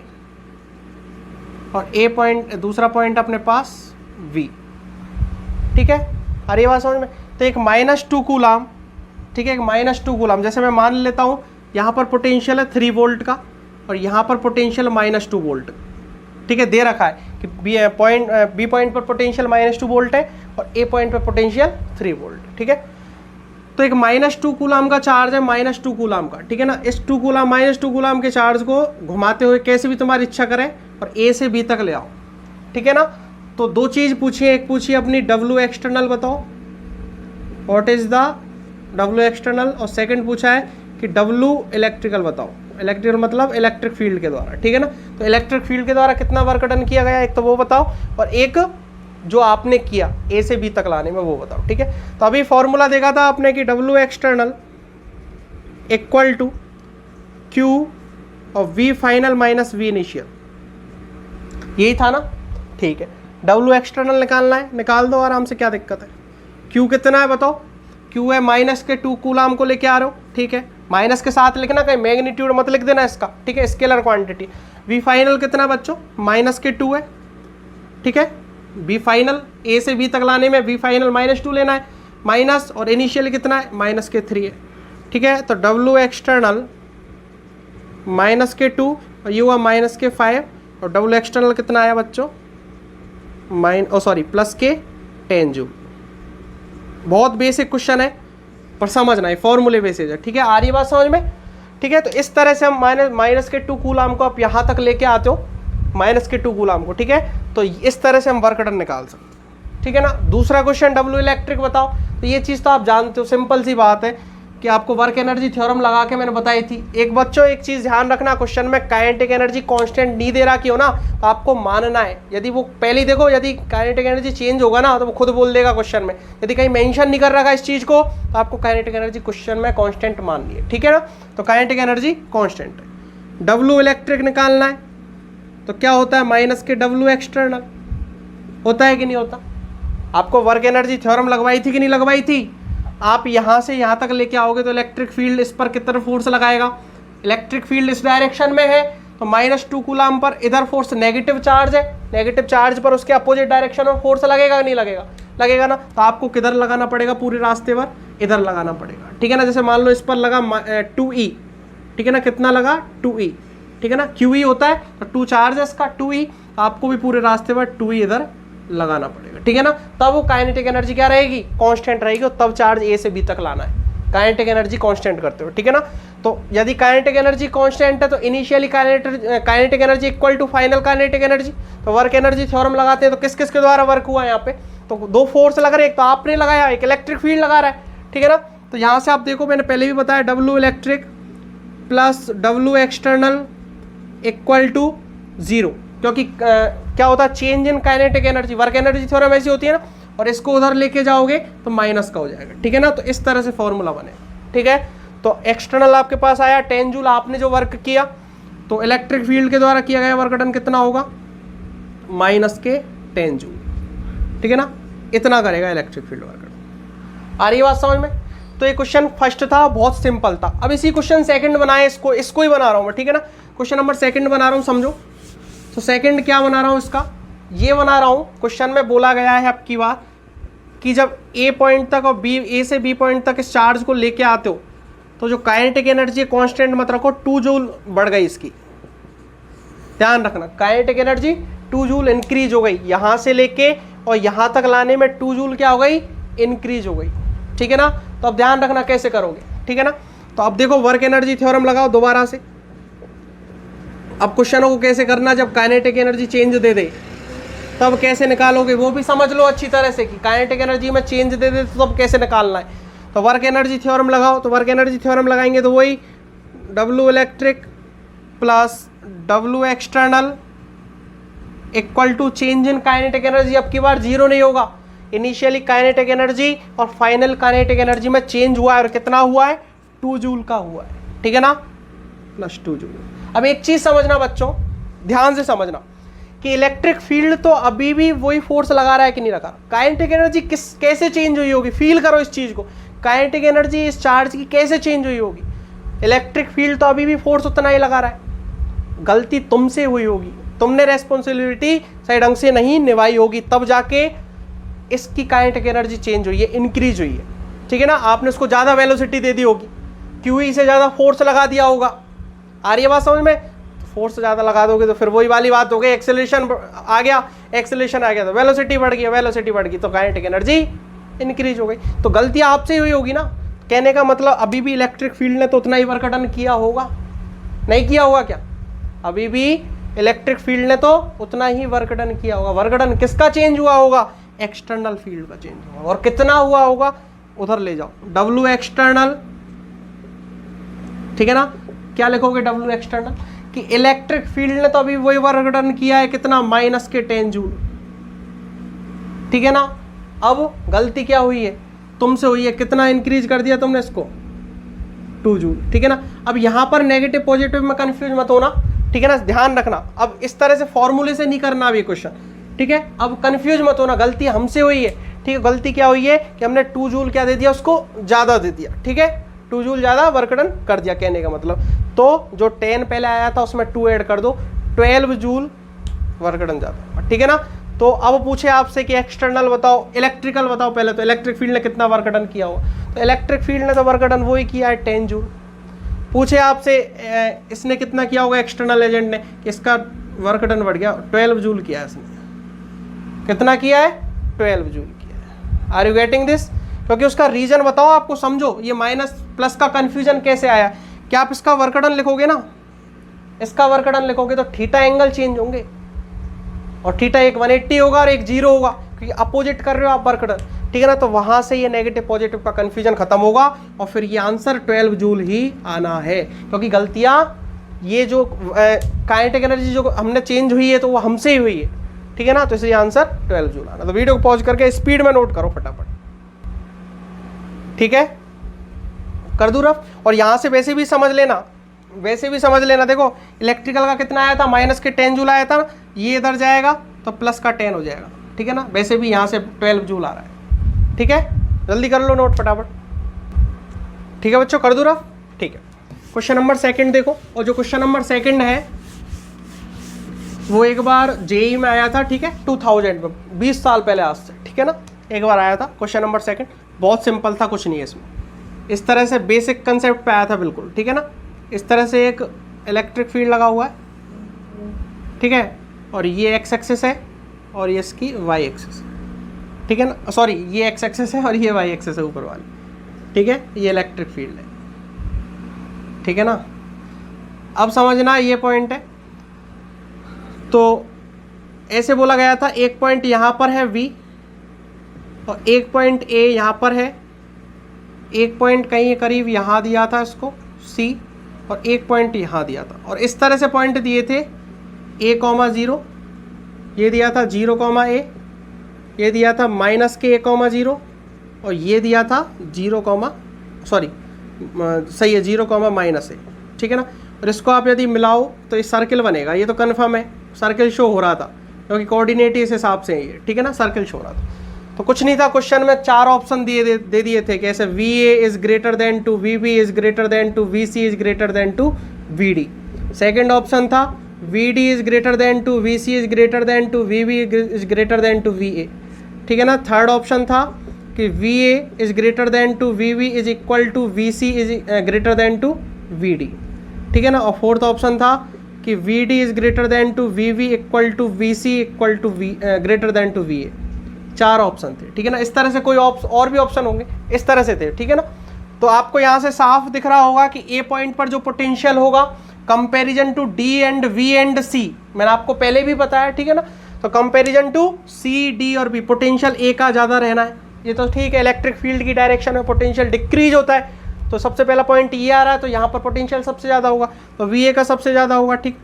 और A पॉइंट, दूसरा पॉइंट अपने पास V, ठीक है। अरे ये बात समझ में, तो एक -2 कूलाम, ठीक है, एक -2 कूलाम, जैसे मैं मान लेता हूँ यहाँ पर पोटेंशियल है 3 वोल्ट का और यहाँ पर पोटेंशियल -2 वोल्ट, ठीक है, दे रखा है कि बी पॉइंट पर पोटेंशियल -2 वोल्ट है और A पॉइंट पर पोटेंशियल 3 वोल्ट, ठीक है। तो एक -2 कूलाम का चार्ज है, -2 कूलाम का, ठीक है ना। इस -2 कूलाम के चार्ज को घुमाते हुए कैसे भी तुम्हारी इच्छा करें और A से B तक ले आओ, ठीक है ना। तो दो चीज़ पूछिए, एक पूछिए अपनी W एक्सटर्नल बताओ, what is the W external, और सेकंड पूछा है कि W इलेक्ट्रिकल बताओ। इलेक्ट्रिकल मतलब इलेक्ट्रिक फील्ड के द्वारा, ठीक है ना। तो इलेक्ट्रिक फील्ड के द्वारा कितना वर्क डन किया गया, एक तो वो बताओ, और एक जो आपने किया A से B तक लाने में वो बताओ, ठीक है। तो अभी फॉर्मूला देखा था आपने कि W external equal to Q और V final minus V initial, यही था ना, ठीक है। W एक्सटर्नल निकालना है, निकाल दो आराम से, क्या दिक्कत है। Q कितना है बताओ, Q है -2 कूलाम को लेके आ रहे हो, ठीक है, माइनस के साथ लिखना, कहीं मैग्नीट्यूड मत लिख देना इसका, ठीक है, स्केलर क्वांटिटी। V फाइनल कितना बच्चों, -2 है, ठीक है। V फाइनल A से B तक लाने में V फाइनल -2 लेना है, माइनस, और इनिशियल कितना है, -3 है, ठीक है। तो W एक्सटर्नल -2 और ये हुआ -5, और W एक्सटर्नल कितना आया बच्चों, +10 जूल। बहुत बेसिक क्वेश्चन है पर समझना है, फॉर्मूले बेसिस है, ठीक है। आ रही बात समझ में, ठीक है। तो इस तरह से हम -2 कूलाम को आप यहाँ तक लेके आते हो, -2 कूलाम को, ठीक है। तो इस तरह से हम वर्क डन निकाल सकते हैं, ठीक है ना। दूसरा क्वेश्चन W इलेक्ट्रिक बताओ, तो ये चीज़ तो आप जानते हो, सिंपल सी बात है कि आपको वर्क एनर्जी थ्योरम लगा के मैंने बताई थी। एक बच्चों एक चीज़ ध्यान रखना, क्वेश्चन में काइनेटिक एनर्जी कांस्टेंट नहीं दे रहा कि हो ना, तो आपको मानना है। यदि वो पहले ही देखो, यदि काइनेटिक एनर्जी चेंज होगा ना तो वो खुद बोल देगा क्वेश्चन में। यदि कहीं मेंशन नहीं कर रखा इस चीज़ को तो आपको काइनेटिक एनर्जी क्वेश्चन में कांस्टेंट माननी है, ठीक है ना। तो काइनेटिक एनर्जी कांस्टेंट है। W इलेक्ट्रिक निकालना है तो क्या होता है, -W एक्सटर्नल होता है कि नहीं होता। आपको वर्क एनर्जी थ्योरम लगवाई थी कि नहीं लगवाई थी। आप यहाँ से यहाँ तक लेके आओगे तो इलेक्ट्रिक फील्ड इस पर कितना फोर्स लगाएगा, इलेक्ट्रिक फील्ड इस डायरेक्शन में है तो -2 कूलाम पर इधर फोर्स नेगेटिव चार्ज है, नेगेटिव चार्ज पर उसके अपोजिट डायरेक्शन में फोर्स लगेगा कि नहीं लगेगा, लगेगा ना। तो आपको किधर लगाना पड़ेगा, पूरे रास्ते पर इधर लगाना पड़ेगा, ठीक है ना। जैसे मान लो इस पर लगा 2E, ठीक है ना, कितना लगा 2E, ठीक है ना। QE होता है तो 2 चार्ज है इसका 2E, आपको भी पूरे रास्ते पर 2E इधर लगाना पड़ेगा, ठीक है ना। तब वो काइनेटिक एनर्जी क्या रहेगी, कांस्टेंट रहेगी, और तब चार्ज A से B तक लाना है, काइनेटिक एनर्जी कांस्टेंट करते हो, ठीक है ना। तो यदि काइनेटिक एनर्जी कांस्टेंट है तो initially kinetic energy equal to final kinetic energy. तो वर्क एनर्जी थ्योरम लगाते हैं तो किस किस के द्वारा वर्क हुआ है यहाँ पे, तो दो फोर्स लग रहे हैं, एक तो आपने लगाया, एक इलेक्ट्रिक फील्ड लगा रहा है, ठीक है ना। तो यहाँ से आप देखो, मैंने पहले भी बताया W electric plus W external equal to 0, क्योंकि क्या होता है, change in kinetic energy, work energy theorem ऐसी होती है ना, और इसको उधर लेके जाओगे तो माइनस का हो जाएगा, ठीक है ना। तो इस तरह से फॉर्मूला बने, ठीक है। तो एक्सटर्नल आपके पास आया 10 जूल, आपने जो वर्क किया तो इलेक्ट्रिक फील्ड के द्वारा किया गया वर्क डन कितना होगा, -10 जूल, ठीक है ना। इतना करेगा इलेक्ट्रिक फील्ड वर्क डन। आ रही बात समझ में। तो ये क्वेश्चन फर्स्ट था, बहुत सिंपल था। अब इसी क्वेश्चन सेकंड बनाए, इसको ही बना रहा हूँ मैं, ठीक है ना। क्वेश्चन नंबर सेकंड बना रहा हूँ, समझो। तो सेकंड क्या बना रहा हूँ इसका, ये बना रहा हूँ, क्वेश्चन में बोला गया है आपकी बात कि जब A पॉइंट तक और A से B पॉइंट तक इस चार्ज को लेके आते हो तो जो काइनेटिक एनर्जी कांस्टेंट मत रखो, 2 जूल बढ़ गई इसकी, ध्यान रखना। काइनेटिक एनर्जी 2 जूल इंक्रीज हो गई, यहाँ से लेके और यहाँ तक लाने में 2 जूल क्या हो गई, इंक्रीज हो गई। ठीक है ना। तो अब ध्यान रखना कैसे करोगे, ठीक है ना। तो अब देखो वर्क एनर्जी थ्योरम लगाओ दोबारा से। अब क्वेश्चनों को कैसे करना, जब काइनेटिक एनर्जी चेंज दे दे तब कैसे निकालोगे वो भी समझ लो अच्छी तरह से कि काइनेटिक एनर्जी में चेंज दे दे तो तब कैसे निकालना है। तो वर्क एनर्जी थ्योरम लगाओ। तो वर्क एनर्जी थ्योरम लगाएंगे तो वही W electric plus W external equal to change in kinetic energy. अब की बार जीरो नहीं होगा, इनिशियली काइनेटिक एनर्जी और फाइनल काइनेटिक एनर्जी में चेंज हुआ है और कितना हुआ है, 2 जूल का हुआ है। ठीक है ना, प्लस 2 जूल। अब एक चीज समझना बच्चों, ध्यान से समझना कि इलेक्ट्रिक फील्ड तो अभी भी वही फोर्स लगा रहा है कि नहीं लगा रहा। काइनेटिक एनर्जी कैसे चेंज हुई होगी, फील करो इस चीज को। काइनेटिक एनर्जी इस चार्ज की कैसे चेंज हुई होगी, इलेक्ट्रिक फील्ड तो अभी भी फोर्स उतना ही लगा रहा है। गलती तुमसे हुई होगी, तुमने रेस्पॉन्सिबिलिटी सही ढंग से नहीं निभाई होगी, तब जाके इसकी काइनेटिक एनर्जी चेंज हुई है, इंक्रीज हुई है। ठीक है ना, आपने उसको ज़्यादा वेलोसिटी दे दी होगी, क्यूई से ज़्यादा फोर्स लगा दिया होगा। आ रही है बात समझ में, फोर्स ज़्यादा लगा दोगे तो फिर वही वाली बात हो गई, एक्सेलरेशन आ गया, एक्सेलरेशन आ गया तो वेलोसिटी बढ़ गई, वेलोसिटी बढ़ गई तो काइनेटिक एनर्जी इंक्रीज हो गई। तो गलती आपसे हुई होगी ना। कहने का मतलब अभी भी इलेक्ट्रिक फील्ड ने तो उतना ही वर्क डन किया होगा, नहीं किया होगा क्या? अभी भी इलेक्ट्रिक फील्ड ने तो उतना ही वर्क डन किया होगा। वर्क डन किसका चेंज हुआ होगा, एक्सटर्नल फील्ड का चेंज हुआ। और कितना हुआ होगा उधर ले जाओ, W एक्सटर्नल। ठीक है ना, क्या लिखोगे W एक्सटर्नल कि इलेक्ट्रिक फील्ड ने तो अभी वही वर्क डन किया है, कितना, -10 जूल। ठीक है ना। अब गलती क्या हुई है, तुमसे हुई है, कितना इंक्रीज कर दिया तुमने इसको, 2 जूल। ठीक है ना। अब यहां पर नेगेटिव पॉजिटिव में कंफ्यूज मत होना, ठीक है ना, ध्यान रखना। अब इस तरह से फॉर्मूले से नहीं करना अभी क्वेश्चन, ठीक है। अब कंफ्यूज मत होना, गलती हमसे हुई है। ठीक है, गलती क्या हुई है कि हमने 2 जूल क्या दे दिया, उसको ज़्यादा दे दिया। ठीक है, 2 जूल ज़्यादा वर्क डन कर दिया, कहने का मतलब। तो जो 10 पहले आया था उसमें 2 ऐड कर दो, 12 जूल वर्क डन ज़्यादा। ठीक है ना। तो अब पूछे आपसे कि एक्सटर्नल बताओ, इलेक्ट्रिकल बताओ पहले, तो इलेक्ट्रिक फील्ड ने कितना वर्क डन किया हो, तो इलेक्ट्रिक फील्ड ने तो वर्क डन वही किया है, 10 जूल। पूछे आपसे इसने कितना किया होगा, एक्सटर्नल एजेंट ने, कि इसका वर्क डन बढ़ गया, 12 जूल किया है इसने। कितना किया है, 12 जूल किया है। Are you getting this? क्योंकि उसका रीजन बताओ, आपको समझो ये माइनस प्लस का कंफ्यूजन कैसे आया। क्या आप इसका वर्क डन लिखोगे ना, इसका वर्क डन लिखोगे तो थीटा एंगल चेंज होंगे, और थीटा एक 180 होगा और एक 0 होगा, क्योंकि अपोजिट कर रहे हो आप वर्क डन। ठीक है ना, तो वहां से ये नेगेटिव पॉजिटिव का कंफ्यूजन खत्म होगा और फिर ये आंसर 12 जूल ही आना है। क्योंकि गलतियां ये जो काइनेटिक एनर्जी जो हमने चेंज हुई है तो वो हमसे ही हुई है। ठीक है ना, तो इसलिए आंसर 12 जूल आना। तो वीडियो को पॉज करके स्पीड में नोट करो फटाफट। ठीक है, कर दूं रफ। और यहां से वैसे भी समझ लेना, वैसे भी समझ लेना। देखो इलेक्ट्रिकल का कितना आया था, -10 जूल आया था, ये इधर जाएगा तो प्लस का 10 हो जाएगा। ठीक है ना, वैसे भी यहाँ से 12 जूल आ रहा है। ठीक है, जल्दी कर लो नोट फटाफट। ठीक है बच्चों, कर दूं रफ। ठीक है, क्वेश्चन नंबर 2 देखो। और जो क्वेश्चन नंबर 2 है वो एक बार जेई में आया था। ठीक है, 2000 में, 20 साल पहले आज से। ठीक है ना, एक बार आया था क्वेश्चन नंबर 2। बहुत सिंपल था, कुछ नहीं है इसमें। इस तरह से बेसिक कंसेप्ट पे आया था बिल्कुल। ठीक है ना, इस तरह से एक इलेक्ट्रिक फील्ड लगा हुआ है। ठीक है, और ये एक्स एक्सिस है और ये इसकी वाई एक्सिस। ठीक है ना, सॉरी, ये एक्स एक्सिस है और ये वाई एक्सिस है ऊपर वाली। ठीक है, ये इलेक्ट्रिक फील्ड है। ठीक है ना, अब समझना ये पॉइंट है। तो ऐसे बोला गया था, एक पॉइंट यहाँ पर है V और एक पॉइंट A यहाँ पर है, एक पॉइंट कहीं करीब यहाँ दिया था इसको C, और एक पॉइंट यहाँ दिया था। और इस तरह से पॉइंट दिए थे A,0, ये दिया था 0,A, ये दिया था -K,0 और ये दिया था 0, सॉरी सही है 0,-A। ठीक है ना, और इसको आप यदि मिलाओ तो ये सर्किल बनेगा। ये तो कन्फर्म है, सर्किल शो हो रहा था क्योंकि कोऑर्डिनेट इस हिसाब से है ये। ठीक है ना, सर्किल शो हो रहा था। तो कुछ नहीं था, क्वेश्चन में 4 ऑप्शन दे दिए थे कि ऐसे VA is greater than to VB is greater than to VC is greater than to VD। Second option था VD is greater than to VC is greater than to VB is greater than to VA। ठीक है ना, third option था कि VA is greater than to VB is equal to VC is greater than to VD। ठीक है ना, और fourth option था कि V D is greater than to V V equal to V C equal to V greater than to V A. 4 option थे, ठीक है ना। इस तरह से कोई और भी ऑप्शन होंगे, इस तरह से थे, ठीक है ना। तो आपको यहाँ से साफ दिख रहा होगा कि ए पॉइंट पर जो पोटेंशियल होगा comparison to D and V and C, मैंने आपको पहले भी बताया, ठीक है ना। तो कंपैरिजन टू सी डी और बी पोटेंशियल ए का ज़्यादा रहना है, ये तो ठीक है। इलेक्ट्रिक फील्ड की डायरेक्शन में पोटेंशियल डिक्रीज होता है, तो सबसे पहला पॉइंट ये आ रहा है, तो यहाँ पर पोटेंशियल सबसे ज़्यादा होगा, तो वी ए का सबसे ज़्यादा होगा, ठीक।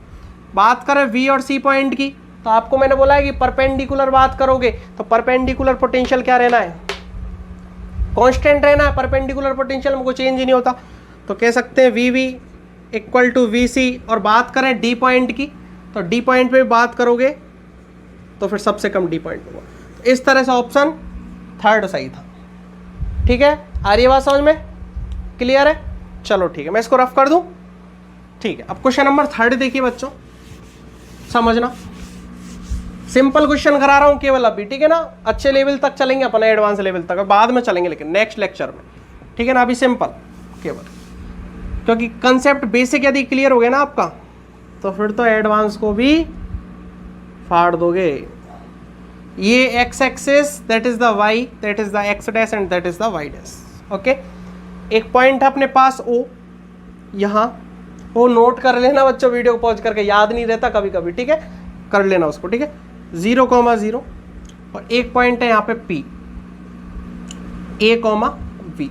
बात करें वी और सी पॉइंट की, तो आपको मैंने बोला है कि परपेंडिकुलर बात करोगे तो परपेंडिकुलर पोटेंशियल क्या रहना है, कांस्टेंट रहना है। परपेंडिकुलर पोटेंशियल में कोई चेंज ही नहीं होता, तो कह सकते हैं V V equal to V C. और बात करें डी पॉइंट की, तो डी पॉइंट पे बात करोगे तो फिर सबसे कम डी पॉइंट होगा। इस तरह से ऑप्शन थर्ड सही था, ठीक है। आ रही है बात समझ में, क्लियर है? चलो ठीक है, मैं इसको रफ कर दूं, ठीक है। अब क्वेश्चन नंबर 3 देखिए बच्चों, समझना, सिंपल क्वेश्चन करा रहा हूं केवल अभी, ठीक है ना। अच्छे लेवल तक चलेंगे अपन, एडवांस लेवल तक बाद में चलेंगे, लेकिन नेक्स्ट लेक्चर में, ठीक है ना। अभी सिंपल केवल, क्योंकि कंसेप्ट बेसिक यदि क्लियर हो गया ना आपका, तो फिर तो एडवांस को भी फाड़ दोगे। ये X axis that is the Y, that is the X dash and that is the Y dash, okay. एक पॉइंट है अपने पास ओ, यहाँ वो नोट कर लेना बच्चों, वीडियो को पॉज करके, याद नहीं रहता कभी कभी, ठीक है, कर लेना उसको, ठीक है। 0,0 और एक पॉइंट है यहाँ पे P, A, V,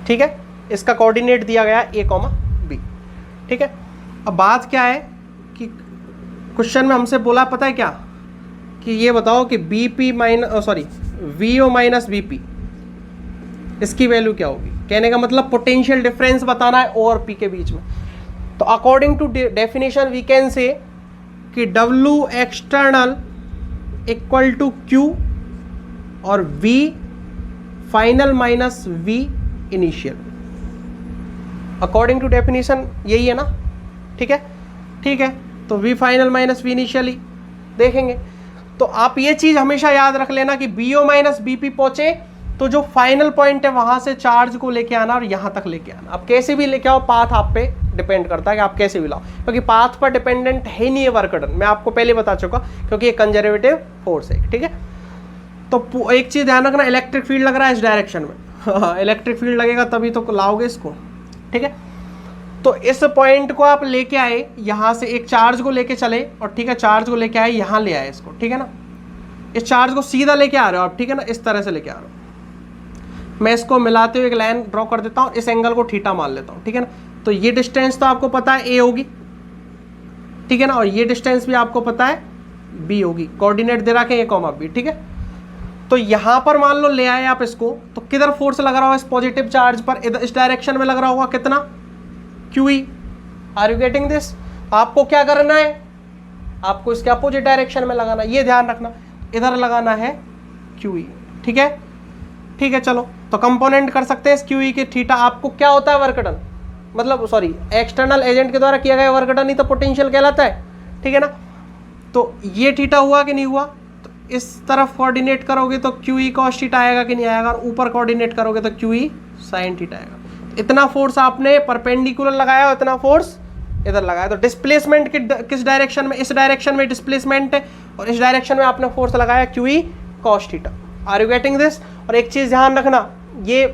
ठीक है। इसका कोऑर्डिनेट दिया गया A, B, ठीक है। अब बात क्या है कि क्वेश्चन में हमसे बोला, पता है क्या, कि ये बताओ कि VO माइनस VP इसकी वैल्यू क्या होगी। कहने का मतलब पोटेंशियल डिफरेंस बताना है O और P के बीच में। तो according to definition we can say कि W external equal to Q और V final minus V initial. According to definition यही है ना, ठीक है, ठीक है। तो V final minus V initially देखेंगे। तो आप ये चीज हमेशा याद रख लेना कि BO माइनस BP पहुंचे तो जो फाइनल पॉइंट है वहां से चार्ज को लेके आना और यहां तक लेके आना। आप कैसे भी लेके आओ, पाथ आप पे डिपेंड करता है कि आप कैसे भी लाओ, क्योंकि पाथ पर डिपेंडेंट है नहीं है वर्क डन, मैं आपको पहले बता चुका, क्योंकि ये कंजर्वेटिव फोर्स है, ठीक है। तो एक चीज ध्यान रखना, इलेक्ट्रिक फील्ड लग रहा है इस डायरेक्शन में, इलेक्ट्रिक फील्ड लगेगा तभी तो लाओगे इसको, ठीक है। तो इस पॉइंट को आप लेके आए, यहां से एक चार्ज को लेके चले और, ठीक है, चार्ज को लेके आए, यहां ले आए इसको, ठीक है ना। इस चार्ज को सीधा लेके आ रहे हो आप, ठीक है ना, इस तरह से लेके आ रहे हो। मैं इसको मिलाते हुए एक लाइन ड्रॉ कर देता हूँ, इस एंगल को थीटा मान लेता हूँ, ठीक है ना। तो ये डिस्टेंस तो आपको पता है A होगी, ठीक है ना, और ये डिस्टेंस भी आपको पता है B होगी। कोऑर्डिनेट दे रखे A, B, ठीक है। तो यहां पर मान लो ले आए आप इसको, तो किधर फोर्स लग रहा होगा इस पॉजिटिव चार्ज पर, इधर इस डायरेक्शन में लग रहा होगा कितना, QE। Are you getting this? आपको क्या करना है, आपको इसके अपोजिट डायरेक्शन में लगाना, ये ध्यान रखना, इधर लगाना है QE, ठीक है, ठीक है। चलो, तो कंपोनेंट कर सकते हैं इस QE के थीटा। आपको क्या होता है वर्क डन, मतलब सॉरी एक्सटर्नल एजेंट के द्वारा किया गया वर्क डन ही तो पोटेंशियल कहलाता है, ठीक है ना। तो ये थीटा हुआ कि नहीं हुआ, तो इस तरफ कोऑर्डिनेट करोगे तो QE cos थीटा आएगा कि नहीं आएगा, और ऊपर कोऑर्डिनेट करोगे तो QE sin थीटा आएगा। इतना फोर्स आपने परपेंडिकुलर लगाया और इतना फोर्स इधर लगाया, तो डिस्प्लेसमेंट किस डायरेक्शन में, इस डायरेक्शन में डिस्प्लेसमेंट है, और इस डायरेक्शन में आपने फोर्स लगाया QE cos theta. Are you getting this? और एक चीज ध्यान रखना, ये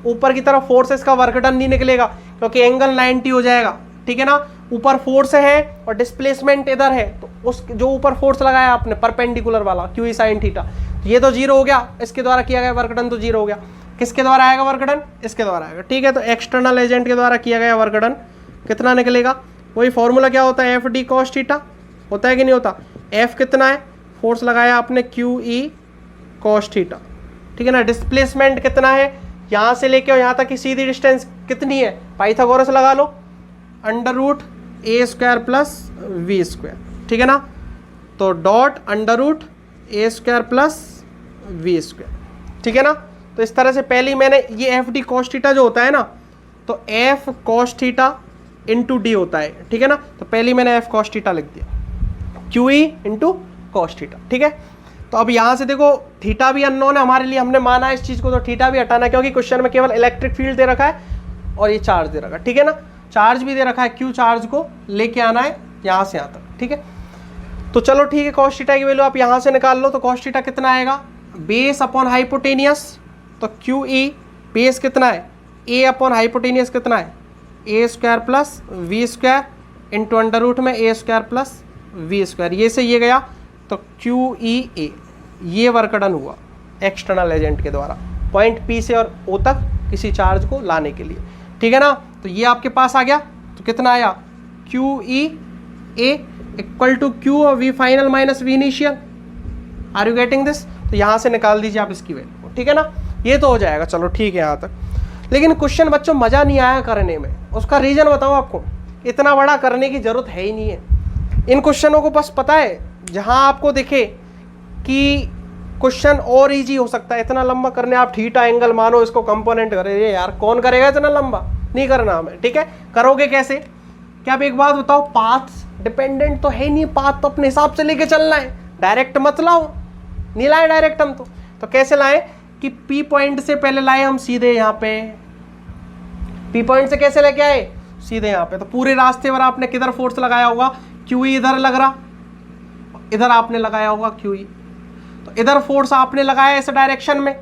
ऊपर की तरफ फोर्सेस का वर्क डन नहीं निकलेगा, क्योंकि एंगल 90 हो जाएगा, ठीक है ना। ऊपर फोर्स है और डिस्प्लेसमेंट इधर है, तो उस जो ऊपर फोर्स लगाया आपने परपेंडिकुलर वाला QE sin थीटा, ये तो 0 हो गया, इसके द्वारा किया गया वर्क डन तो 0 हो गया। किसके द्वारा आएगा वर्क डन, इसके द्वारा आएगा, ठीक है। तो एक्सटर्नल एजेंट के द्वारा किया गया वर्क डन कितना निकलेगा, वही फॉर्मूला क्या होता है, FD cos थीटा होता है कि नहीं होता। F कितना है, फोर्स लगाया आपने QE cos थीटा, ठीक है ना। डिस्प्लेसमेंट कितना है, यहाँ से लेके और यहाँ तक की सीधी डिस्टेंस कितनी है, पाइथागोरस लगा लो, √A² प्लस V², ठीक है ना। तो डॉट √A² प्लस V², ठीक है ना। तो इस तरह से पहले मैंने ये FD cos थीटा जो होता है ना, तो F cos theta into D होता है, ठीक है ना। तो पहले मैंने F cos थीटा लिख दिया, QE इंटू cos थीटा, ठीक है। तो अब यहाँ से देखो थीटा भी अननोन है हमारे लिए, हमने माना इस चीज को, तो थीटा भी हटाना है, क्योंकि क्वेश्चन में केवल इलेक्ट्रिक फील्ड दे रखा है और ये चार्ज दे रखा है, ठीक है ना। चार्ज भी दे रखा है, क्यू चार्ज को लेके आना है यहाँ से यहाँ तक, ठीक है। तो चलो ठीक है, कॉस थीटा की वैल्यू आप यहाँ से निकाल लो। तो कॉस थीटा कितना आएगा, बेस अपॉन हाइपोटेनियस, तो क्यू ई बेस कितना है, ए अपॉन हाइपोटेनियस कितना है, A square plus V square into under root में A square plus V square, ये से ये गया तो क्यू ई ए, ये वर्क डन हुआ एक्सटर्नल एजेंट के द्वारा पॉइंट पी से और ओ तक किसी चार्ज को लाने के लिए, ठीक है ना। तो ये आपके पास आ गया, तो कितना आया, q E A equal to q और V final minus V initial. Are you getting this? तो यहाँ से निकाल दीजिए आप इसकी वैल्यू, ठीक है ना, ये तो हो जाएगा। चलो ठीक है यहाँ तक। लेकिन क्वेश्चन बच्चों मज़ा नहीं आया करने में, उसका रीज़न बताओ आपको। इतना बड़ा करने की ज़रूरत है ही नहीं है इन क्वेश्चनों को। बस पता है जहाँ आपको दिखे कि क्वेश्चन और इजी हो सकता है, इतना लंबा करने आप थीटा एंगल मानो इसको कंपोनेंट करे, यार कौन करेगा इतना लंबा, नहीं करना हमें, ठीक है। करोगे कैसे, क्या आप एक बात बताओ, पाथ डिपेंडेंट तो है नहीं, पाथ तो अपने हिसाब से लेके चलना है, डायरेक्ट मत लाओ, नहीं लाए डायरेक्ट हम तो कैसे लाए कि पी पॉइंट से पहले लाए हम सीधे यहाँ पे, पी पॉइंट से कैसे लेके आए, सीधे यहाँ पे। तो पूरे रास्ते पर आपने किधर फोर्स लगाया होगा, क्यू ई इधर लग रहा, इधर आपने लगाया होगा क्यू ई, तो इधर फोर्स आपने लगाया इस डायरेक्शन में,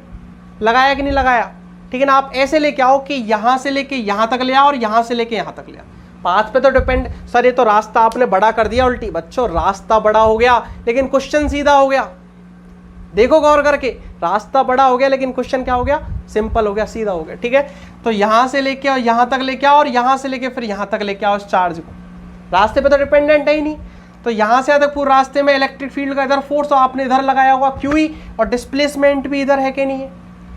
लगाया कि नहीं लगाया, ठीक है ना। आप ऐसे लेके आओ कि यहाँ से लेके यहाँ तक ले आओ और यहाँ से लेके यहाँ तक ले आओ। पाथ पे तो डिपेंड, सर ये तो रास्ता आपने बड़ा कर दिया उल्टी। बच्चों रास्ता बड़ा हो गया लेकिन क्वेश्चन सीधा हो गया, देखो गौर करके, रास्ता बड़ा हो गया लेकिन क्वेश्चन क्या हो गया, सिंपल हो गया, सीधा हो गया, ठीक है। तो यहाँ से लेके आओ यहाँ तक लेके आओ और यहाँ से लेके फिर यहाँ तक लेके आओ इस चार्ज को, रास्ते पे तो डिपेंडेंट है ही नहीं। तो यहाँ से तक पूरे रास्ते में इलेक्ट्रिक फील्ड का इधर फोर्स आपने इधर लगाया होगा क्यू ई, और डिस्प्लेसमेंट भी इधर है कि नहीं है,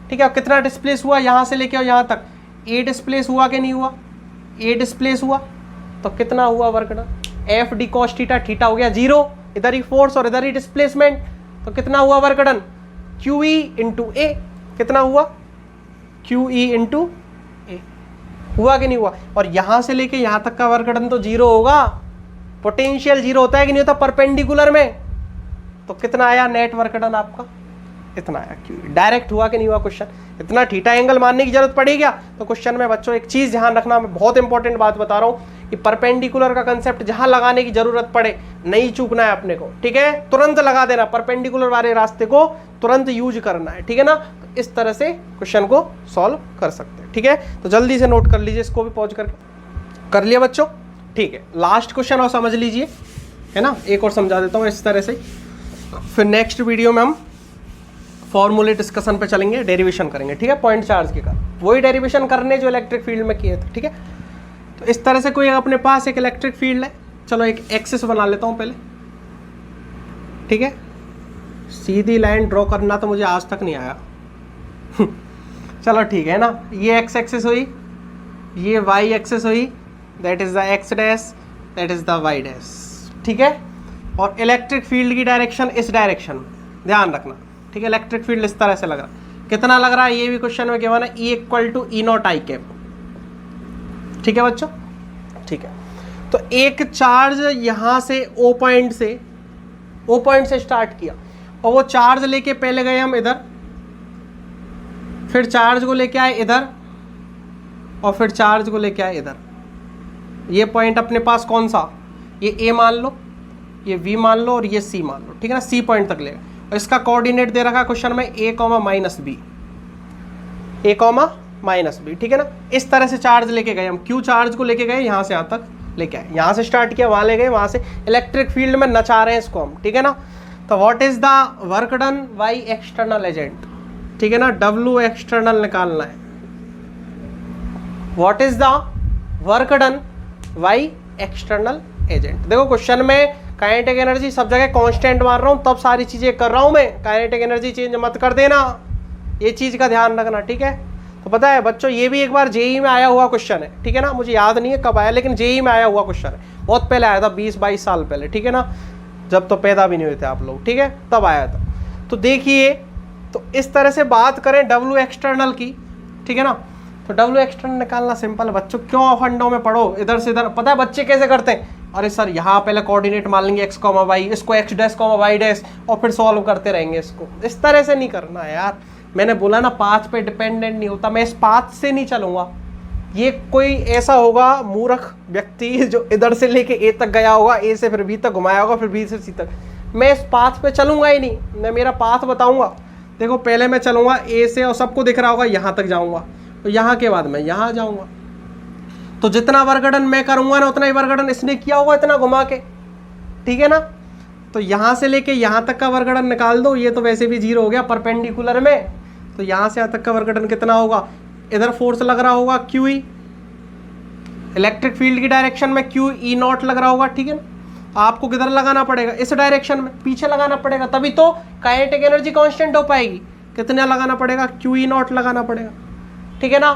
ठीक है। कितना डिस्प्लेस हुआ यहाँ से लेके आओ यहाँ तक, ए डिस्प्लेस हुआ कि नहीं हुआ, ए डिस्प्लेस हुआ, तो कितना हुआ work done, F D cos theta, theta हो गया 0, इधर ही फोर्स और इधर ही डिस्प्लेसमेंट, तो कितना हुआ work done, q E into A, कितना हुआ, क्यू ई इंटू ए, हुआ कि नहीं हुआ। और यहाँ से लेके यहाँ तक का वर्क डन तो 0 होगा, पोटेंशियल 0 होता है कि नहीं होता परपेंडिकुलर में, तो कितना आया नेट वर्क डन आपका, इतना आया। क्यों डायरेक्ट हुआ कि नहीं हुआ क्वेश्चन, इतना थीटा एंगल मानने की जरूरत पड़ी क्या। तो क्वेश्चन में बच्चों एक चीज ध्यान रखना, मैं बहुत इंपॉर्टेंट बात बता रहा हूँ कि परपेंडिकुलर का कंसेप्ट जहां लगाने की जरूरत पड़े नहीं चूकना है अपने को, ठीक है, तुरंत लगा देना, परपेंडिकुलर वाले रास्ते को तुरंत यूज करना है, ठीक है ना। तो इस तरह से क्वेश्चन को सॉल्व कर सकते हैं, ठीक है। तो जल्दी से नोट कर लीजिए, इसको भी पॉज करके कर लिया बच्चों, ठीक है। लास्ट क्वेश्चन और समझ लीजिए, है ना, एक और समझा देता हूँ इस तरह से, फिर नेक्स्ट वीडियो में हम फॉर्मूले डिस्कशन पे चलेंगे, डेरिवेशन करेंगे, ठीक है, पॉइंट चार्ज के कारण, वही डेरिवेशन करने जो इलेक्ट्रिक फील्ड में किए थे, ठीक है। तो इस तरह से कोई अपने पास एक इलेक्ट्रिक फील्ड है, चलो एक एक्सिस बना लेता हूँ पहले, ठीक है। सीधी लाइन ड्रॉ करना तो मुझे आज तक नहीं आया चलो ठीक है ना, ये एक्स एक्सिस हुई, ये वाई एक्सिस हुई, that is the X dash, that is the Y dash, ठीक है। और इलेक्ट्रिक फील्ड की डायरेक्शन इस डायरेक्शन में, ध्यान रखना, ठीक है। इलेक्ट्रिक फील्ड इस तरह से लग रहा है, कितना लग रहा है ये भी क्वेश्चन में क्या है, E equal to E naught I cap, ठीक है बच्चों, ठीक है। तो एक चार्ज यहां से ओ पॉइंट से स्टार्ट किया, और वो चार्ज लेके पहले गए हम इधर, फिर चार्ज को लेके आए इधर, और फिर चार्ज को लेके आए इधर। ये पॉइंट अपने पास कौन सा, ये ए मान लो, ये वी मान लो और ये सी मान लो, ठीक है ना, सी पॉइंट तक लेगा। और इसका कोऑर्डिनेट दे रखा क्वेश्चन में ए कॉमा माइनस बी, ए कॉमा माइनस बी, ठीक है ना। इस तरह से चार्ज लेके गए हम, क्यू चार्ज को लेके गए यहाँ से यहाँ तक लेके आए, यहाँ से स्टार्ट किया वहाँ ले गए, वहाँ से इलेक्ट्रिक फील्ड में नचा रहे हैं इसको हम, ठीक है ना। तो what is the work done by external agent, ठीक है ना, डब्ल्यू एक्सटर्नल निकालना है। What is the work done by external agent. देखो क्वेश्चन में काइनेटिक एनर्जी सब जगह कांस्टेंट मार रहा हूँ, तब सारी चीजें कर रहा हूँ मैं, काइनेटिक एनर्जी चेंज मत कर देना, ये चीज का ध्यान रखना, ठीक है। तो पता है बच्चों ये भी एक बार जेई में आया हुआ क्वेश्चन है, ठीक है ना, मुझे याद नहीं है कब आया, लेकिन जेई में आया हुआ क्वेश्चन है, बहुत पहले आया था, 20-22 साल पहले, ठीक है ना, जब तो पैदा भी नहीं हुए थे आप लोग, ठीक है, तब आया था। तो देखिए, तो इस तरह से बात करें डब्ल्यू एक्सटर्नल की, ठीक है ना, तो डब्ल्यू एक्सटर्नल निकालना सिंपल है बच्चों, क्यों फंडों में पढ़ो इधर से इधर। पता है बच्चे कैसे करते हैं, अरे सर यहाँ पहले कोऑर्डिनेट मान लेंगे एक्स कॉमा वाई, इसको X dash comma Y dash, और फिर सॉल्व करते रहेंगे इसको। इस तरह से नहीं करना है यार, मैंने बोला ना पाथ पे डिपेंडेंट नहीं होता, मैं इस पाथ से नहीं चलूंगा, ये कोई ऐसा होगा मूर्ख व्यक्ति जो इधर से लेके ए तक गया होगा, ए से फिर बी तक घुमाया होगा, फिर बी से सी तक। मैं इस पाथ पे चलूंगा ही नहीं, मैं मेरा पाथ बताऊंगा। देखो पहले मैं चलूंगा ए से और सबको दिख रहा होगा यहाँ तक जाऊंगा, तो यहाँ के बाद मैं यहाँ जाऊंगा। तो जितना वर्गडन मैं करूंगा ना उतना ही वर्गडन इसने किया होगा इतना घुमा के, ठीक है ना। तो यहाँ से लेके यहाँ तक का वर्गडन निकाल दो, ये तो वैसे भी 0 हो गया परपेंडिकुलर में। तो यहाँ से यहाँ तक का वर्गडन कितना होगा, इधर फोर्स लग रहा होगा QE, इलेक्ट्रिक फील्ड की डायरेक्शन में QE नॉट लग रहा होगा, ठीक है ना। आपको किधर लगाना पड़ेगा, इस डायरेक्शन में पीछे लगाना पड़ेगा, तभी तो काइनेटिक एनर्जी कांस्टेंट हो पाएगी। कितना लगाना पड़ेगा, QE नॉट लगाना पड़ेगा, ठीक है ना।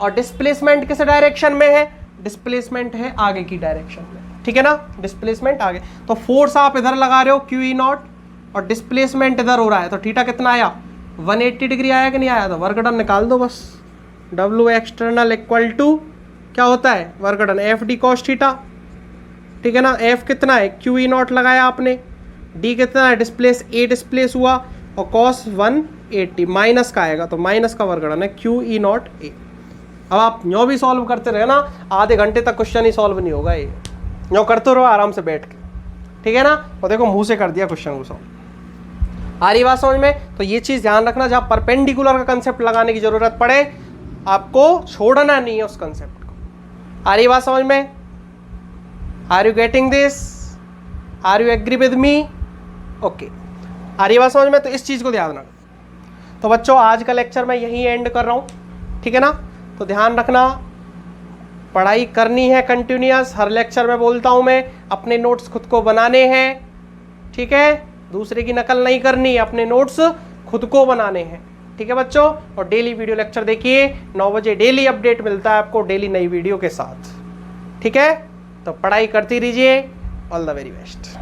और डिस्प्लेसमेंट किस डायरेक्शन में है, डिस्प्लेसमेंट है आगे की डायरेक्शन में, ठीक है ना, डिस्प्लेसमेंट आगे। तो फोर्स आप इधर लगा रहे हो QE नॉट और डिस्प्लेसमेंट इधर हो रहा है, तो थीटा कितना आया, 180 डिग्री आया कि नहीं आया। तो वर्गडन निकाल दो बस, W एक्सटर्नल इक्वल टू क्या होता है वर्गडन FD cos थीटा, ठीक है ना। F कितना है, QE नॉट लगाया आपने, D कितना है, डिस्प्लेस A डिस्प्लेस हुआ, और cos 180 माइनस का आएगा, तो माइनस का वर्गडन है QE नॉट A। अब आप यूँ भी सॉल्व करते रहे ना, आधे घंटे तक क्वेश्चन ही सॉल्व नहीं होगा, ये यूँ करते रहो आराम से बैठ के, ठीक है ना। और देखो मुंह से कर दिया क्वेश्चन को सॉल्व। आ रही बात समझ में। तो ये चीज़ ध्यान रखना, जहाँ परपेंडिकुलर का कंसेप्ट लगाने की जरूरत पड़े आपको छोड़ना नहीं है उस कंसेप्ट को। आ रही बात समझ में, are you getting this, are you agree with me, okay. आ रही बात समझ में, तो इस चीज़ को ध्यान रखना। तो बच्चों आज का लेक्चर मैं यहीं एंड कर रहा हूँ, ठीक है ना। तो ध्यान रखना, पढ़ाई करनी है कंटिन्यूअस, हर लेक्चर में बोलता हूँ मैं, अपने नोट्स खुद को बनाने हैं, ठीक है, दूसरे की नकल नहीं करनी, अपने नोट्स खुद को बनाने हैं, ठीक है बच्चों। और डेली वीडियो लेक्चर देखिए, 9 बजे डेली अपडेट मिलता है आपको डेली नई वीडियो के साथ, ठीक है। तो पढ़ाई करती रहिए, ऑल द वेरी बेस्ट।